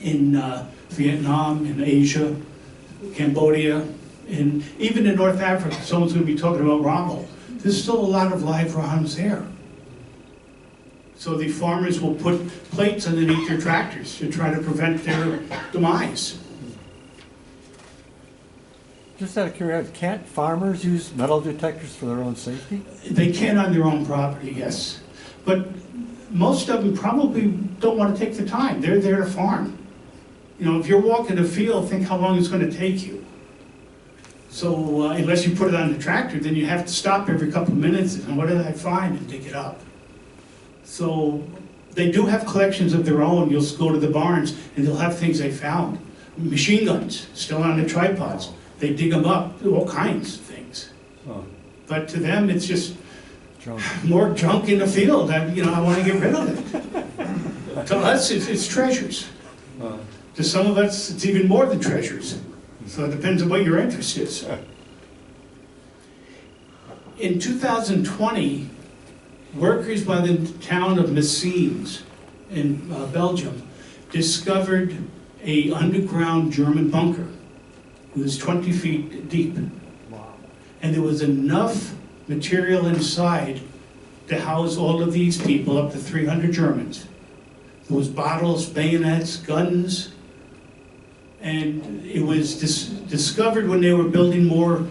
in Vietnam, in Asia, Cambodia, and even in North Africa. Someone's going to be talking about Rommel. There's still a lot of live rounds there. So the farmers will put plates underneath their tractors to try to prevent their demise. Just out of curiosity, can't farmers use metal detectors for their own safety? They can on their own property, yes. But most of them probably don't want to take the time. They're there to farm. You know, if you're walking the field, think how long it's going to take you. So unless you put it on the tractor, then you have to stop every couple of minutes and what did I find and dig it up. So they do have collections of their own. You'll go to the barns and they'll have things they found. Machine guns still on the tripods. They dig them up, all kinds of things. Oh. But to them, it's just Junk. more junk in the field. I want to get rid of it. To us, it's treasures. To some of us, it's even more than treasures. So it depends on what your interest is. In 2020, workers by the town of Messines in Belgium discovered an underground German bunker. It was 20 feet deep. Wow. And there was enough material inside to house all of these people, up to 300 Germans. There was bottles, bayonets, guns, and it was discovered when they were building more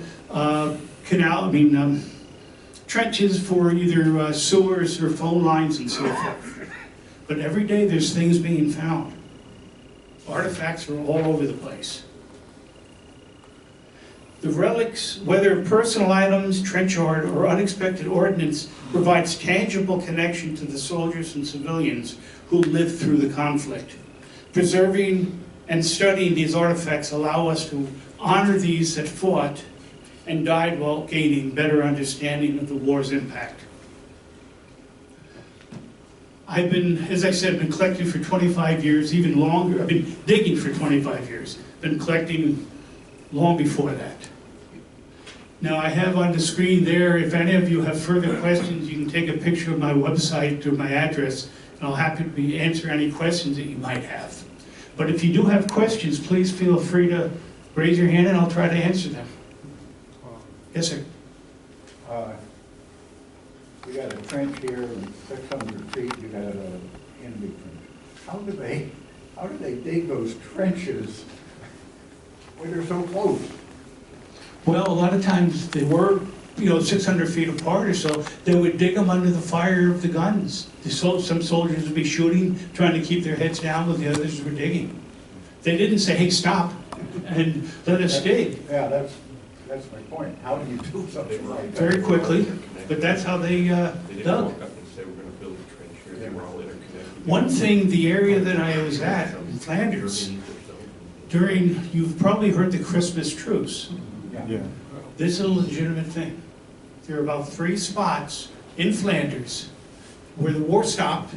trenches for either sewers or phone lines and so forth. But every day there's things being found. Artifacts are all over the place. The relics, whether personal items, trench art, or unexpected ordnance, provides tangible connection to the soldiers and civilians who lived through the conflict. Preserving and studying these artifacts allow us to honor these that fought and died while gaining better understanding of the war's impact. I've been, as I said, been collecting for 25 years, even longer. I've been digging for 25 years. Been collecting long before that. Now I have on the screen there, if any of you have further questions, you can take a picture of my website or my address, and I'll happily answer any questions that you might have. But if you do have questions, please feel free to raise your hand and I'll try to answer them. Yes, sir. We got a trench here, 600 feet, you got a Indy trench. How do they dig those trenches when they're so close? Well, a lot of times they were, 600 feet apart or so. They would dig them under the fire of the guns. Some soldiers would be shooting, trying to keep their heads down while the others were digging. They didn't say, hey, stop, and let us dig. Yeah, that's my point. How do you do something like that? Very quickly, but that's how they dug. One thing, the area that I was at, in Flanders, you've probably heard the Christmas truce. Yeah. This is a legitimate thing. There are about 3 spots in Flanders where the war stopped.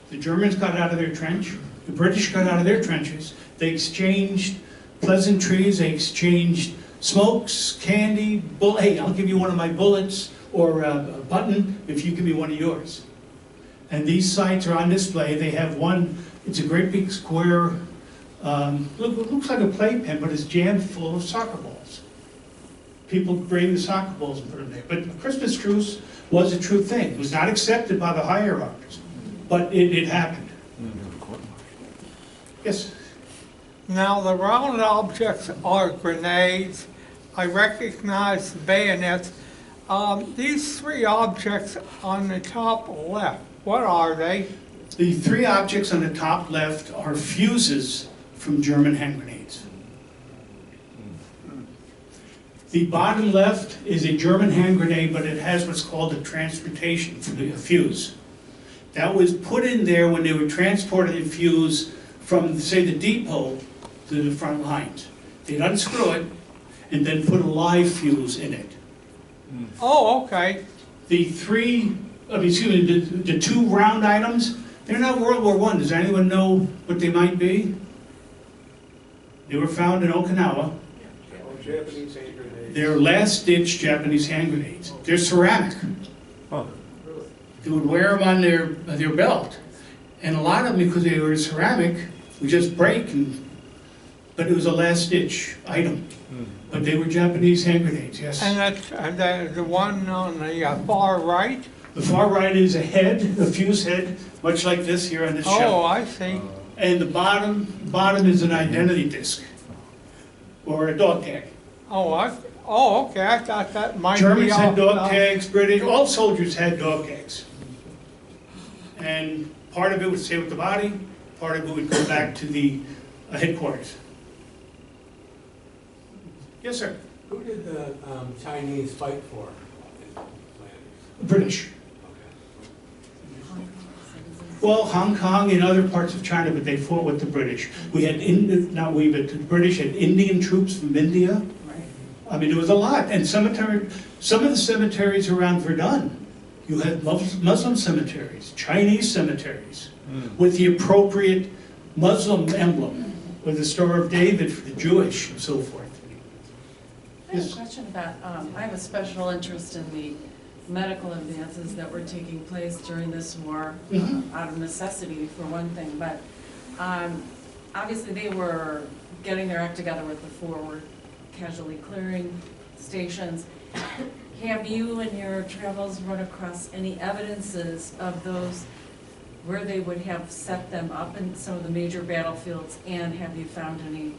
The Germans got out of their trench. The British got out of their trenches. They exchanged pleasantries. They exchanged smokes, candy, hey, I'll give you one of my bullets, or a button if you give me one of yours. And these sites are on display. They have one, it's a great big square, looks like a playpen, but it's jammed full of soccer balls. People bring the soccer balls and put them there. But the Christmas truce was a true thing. It was not accepted by the higher ups, but it happened. Yes? Now, the round objects are grenades. I recognize the bayonets. These 3 objects on the top left, what are they? The 3 objects on the top left are fuses from German hand grenades. The bottom left is a German hand grenade, but it has what's called a transportation fuse. That was put in there when they were transporting the fuse from, say, the depot to the front lines. They'd unscrew it and then put a live fuse in it. Oh, okay. The 2 round items, they're not World War I. Does anyone know what they might be? They were found in Okinawa. Japanese hand grenades. They're last-ditch Japanese hand grenades. They're ceramic. Oh. They would wear them on their belt. And a lot of them, because they were ceramic, would just break, but it was a last-ditch item. But they were Japanese hand grenades, yes. And that's the one on the far right? The far right is a head, a fuse head, much like this here on this Oh, shelf. I see. And the bottom is an identity disc, or a dog tag. Oh, okay, I thought that might be Germans had off, dog tags, British, all soldiers had dog tags. And part of it would stay with the body, part of it would go back to the headquarters. Yes, sir. Who did the Chinese fight for? British. Well, Hong Kong and other parts of China, but they fought with the British. We had, but the British had Indian troops from India. I mean, it was a lot. And some of the cemeteries around Verdun, you had Muslim cemeteries, Chinese cemeteries, with the appropriate Muslim emblem, with the Star of David for the Jewish and so forth. I have a question about, I have a special interest in the medical advances that were taking place during this war, out of necessity for one thing, but obviously they were getting their act together with the forward casualty clearing stations. Have you in your travels run across any evidences of those where they would have set them up in some of the major battlefields, and have you found any,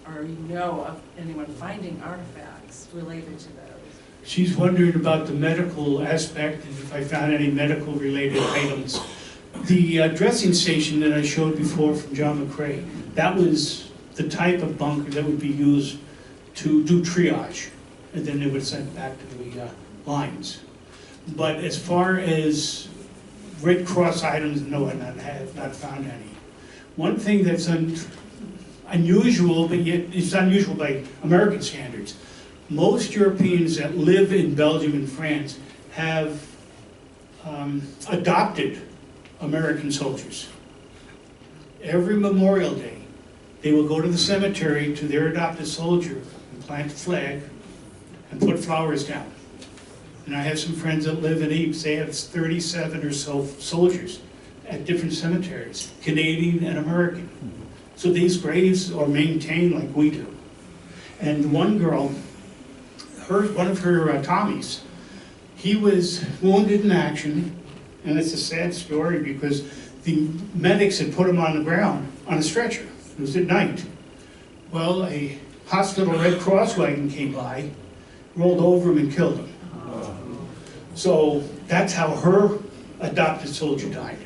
or you know of anyone finding artifacts related to those? She's wondering about the medical aspect, and if I found any medical related items. The dressing station that I showed before from John McCrae, that was the type of bunker that would be used to do triage, and then they would send it back to the lines. But as far as Red Cross items, no, I have not found any. One thing that's unusual, but yet it's unusual by American standards, most Europeans that live in Belgium and France have adopted American soldiers. Every Memorial Day, they will go to the cemetery to their adopted soldier and plant a flag and put flowers down. And I have some friends that live in Ypres. They have 37 or so soldiers at different cemeteries, Canadian and American. So these graves are maintained like we do. And one girl, one of her Tommies, he was wounded in action, and it's a sad story because the medics had put him on the ground on a stretcher. It was at night. Well, a hospital Red Cross wagon came by, rolled over him and killed him. So that's how her adopted soldier died.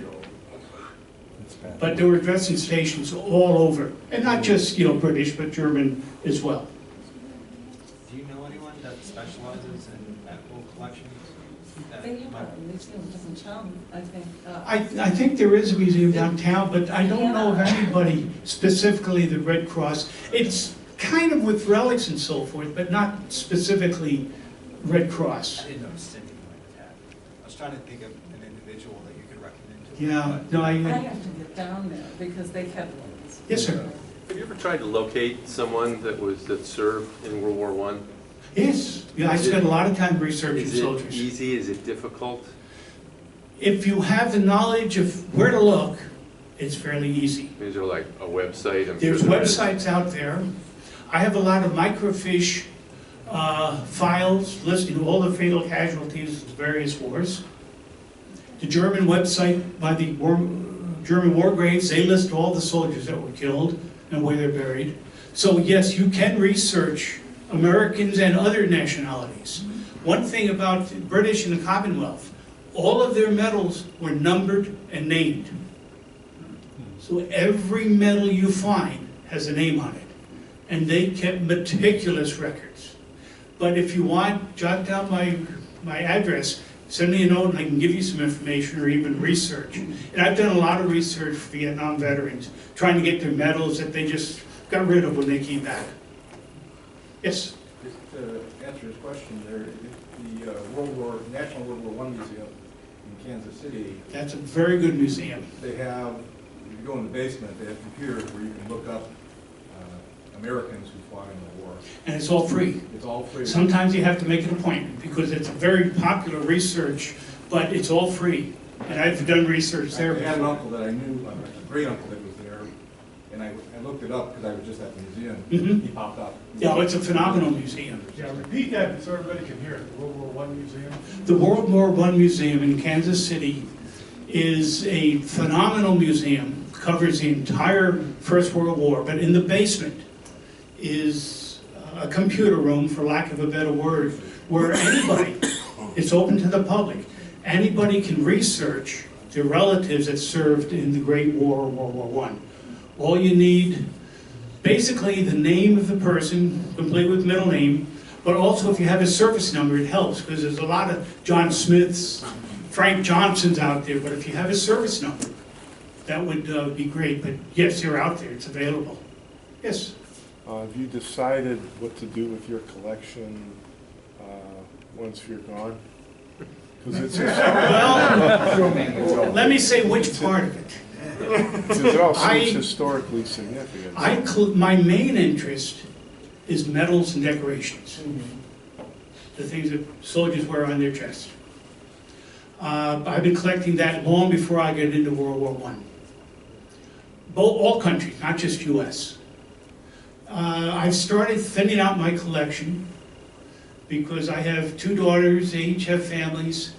But there were dressing stations all over, and not just, British, but German as well. Do you know anyone that specializes in medical collections? They have a museum downtown, I think. I think there is a museum downtown, but I don't know of anybody specifically the Red Cross. It's kind of with relics and so forth, but not specifically Red Cross. I didn't know Cindy might have had. I was trying to think of an individual that you could recommend to. Yeah, no, I have to get down there because they kept ones. Yes, sir. Have you ever tried to locate someone that served in World War I? Yes, yeah, I spent a lot of time researching Is it soldiers. easy? Is it difficult? If you have the knowledge of where to look, it's fairly easy. Is there like a website? There's websites out there. I have a lot of microfiche files listing all the fatal casualties of the various wars. The German website by the German war graves, they list all the soldiers that were killed and where they're buried. So yes, you can research Americans and other nationalities. One thing about the British and the Commonwealth, all of their medals were numbered and named. So every medal you find has a name on it. And they kept meticulous records. But if you want, jot down my address, send me a note and I can give you some information or even research. And I've done a lot of research for Vietnam veterans, trying to get their medals that they just got rid of when they came back. Yes? Just to answer his question there, the National World War I Museum in Kansas City, That's a very good museum. they have, if you go in the basement, they have computers where you can look up Americans who fought in the war. And it's all free. It's all free. Sometimes you have to make an appointment because it's a very popular research, but it's all free. And I've done research there I had an before. uncle that I knew, a great uncle that was there, and I looked it up because I was just at the museum. Mhm. He popped up. Yeah, it's a phenomenal museum. Yeah, repeat that so everybody can hear it. The World War I Museum. The World War I Museum in Kansas City is a phenomenal museum, covers the entire First World War, but in the basement is a computer room, for lack of a better word, where anybody, it's open to the public, anybody can research the relatives that served in the Great War, World War I. All you need, basically the name of the person, complete with middle name, but also if you have a service number, it helps, because there's a lot of John Smiths, Frank Johnsons out there, but if you have a service number, that would be great. But yes, they're out there, it's available. Yes? Have you decided what to do with your collection once you're gone? Because it's Well, let me say which part of it. it all seems historically significant. My main interest is medals and decorations. The things that soldiers wear on their chest. I've been collecting that long before I got into World War I. All countries, not just US. I've started thinning out my collection because I have two daughters, they each have families.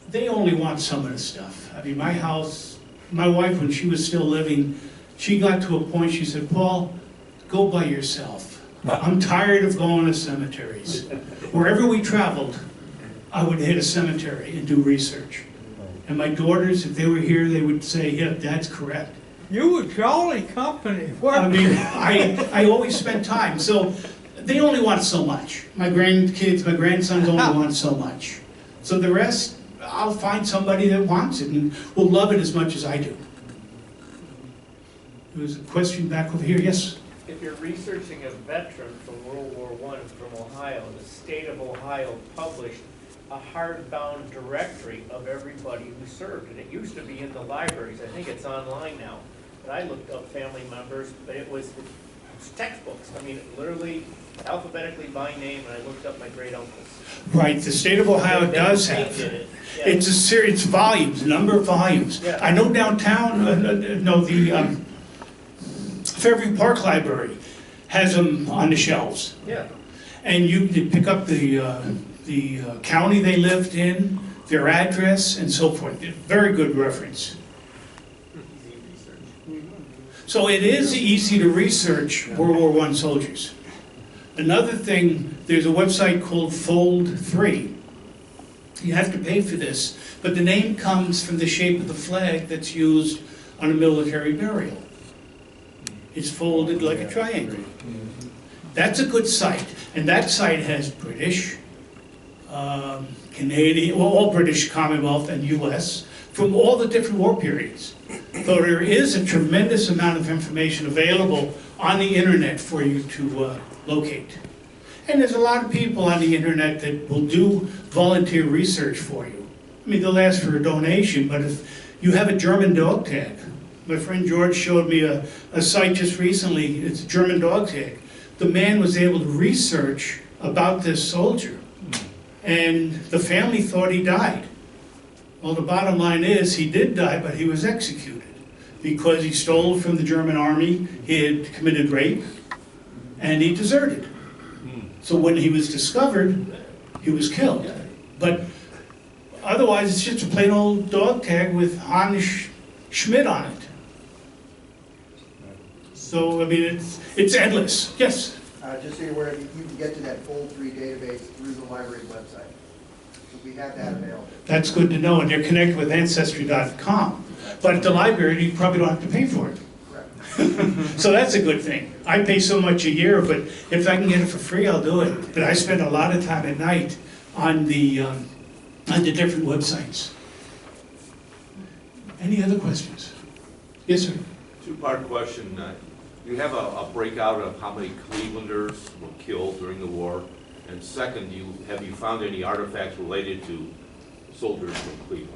They only want some of the stuff. I mean, my house, my wife, when she was still living, she got to a point, she said, Paul, go by yourself. I'm tired of going to cemeteries. Wherever we traveled, I would hit a cemetery and do research. And my daughters, if they were here, they would say, yeah, Dad's correct. You were jolly company. I mean, I always spend time. So they only want so much. My grandkids, my grandsons only want so much. So the rest, I'll find somebody that wants it and will love it as much as I do. There was a question back over here. Yes? If you're researching a veteran from World War I from Ohio, the state of Ohio published a hardbound directory of everybody who served. And it used to be in the libraries. I think it's online now. But I looked up family members, but it's textbooks. I mean, literally alphabetically by name, and I looked up my great uncles. Right, the state of Ohio does have. It's a series, volumes, a number of volumes. Yeah. I know downtown, the Fairview Park Library has them on the shelves. Yeah. And you can pick up the county they lived in, their address, and so forth. Very good reference. So it is easy to research World War I soldiers. Another thing, there's a website called Fold 3. You have to pay for this, but the name comes from the shape of the flag that's used on a military burial. It's folded like a triangle. That's a good site, and that site has British, Canadian, well, all British Commonwealth and US, from all the different war periods. So there is a tremendous amount of information available on the internet for you to locate. And there's a lot of people on the internet that will do volunteer research for you. I mean, they'll ask for a donation, but if you have a German dog tag, my friend George showed me a site just recently, it's a German dog tag. The man was able to research about this soldier, and the family thought he died. Well, the bottom line is he did die, but he was executed because he stole from the German army, he had committed rape, and he deserted. So when he was discovered, he was killed. But otherwise, it's just a plain old dog tag with Hans Schmidt on it. So, I mean, it's endless. Yes? Just so you're aware, you can get to that Fold 3 database through the library's website. So we have that available. That's good to know, and you're connected with Ancestry.com. But at the library, you probably don't have to pay for it. Correct. So that's a good thing. I pay so much a year, but if I can get it for free, I'll do it. But I spend a lot of time at night on the different websites. Any other questions? Yes, sir. Two-part question. You have a breakout of how many Clevelanders were killed during the war? And second, have you found any artifacts related to soldiers from Cleveland?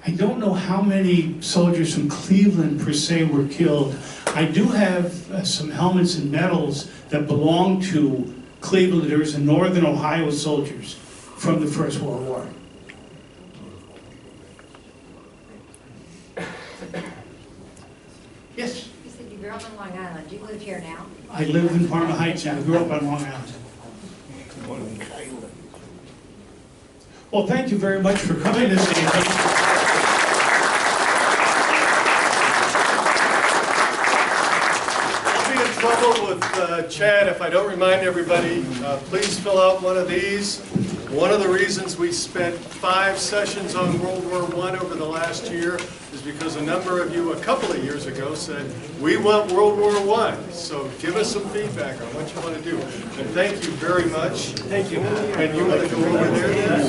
I don't know how many soldiers from Cleveland per se were killed. I do have some helmets and medals that belong to Clevelanders and Northern Ohio soldiers from the First World War. Yes? You said you grew up on Long Island. Do you live here now? I live in Parma Heights now. I grew up on Long Island. Well, thank you very much for coming this evening. Trouble with Chad, if I don't remind everybody, please fill out one of these. One of the reasons we spent 5 sessions on World War I over the last year is because a number of you a couple of years ago said, we want World War I. So give us some feedback on what you want to do. And thank you very much. Thank you. And you want to go over there then?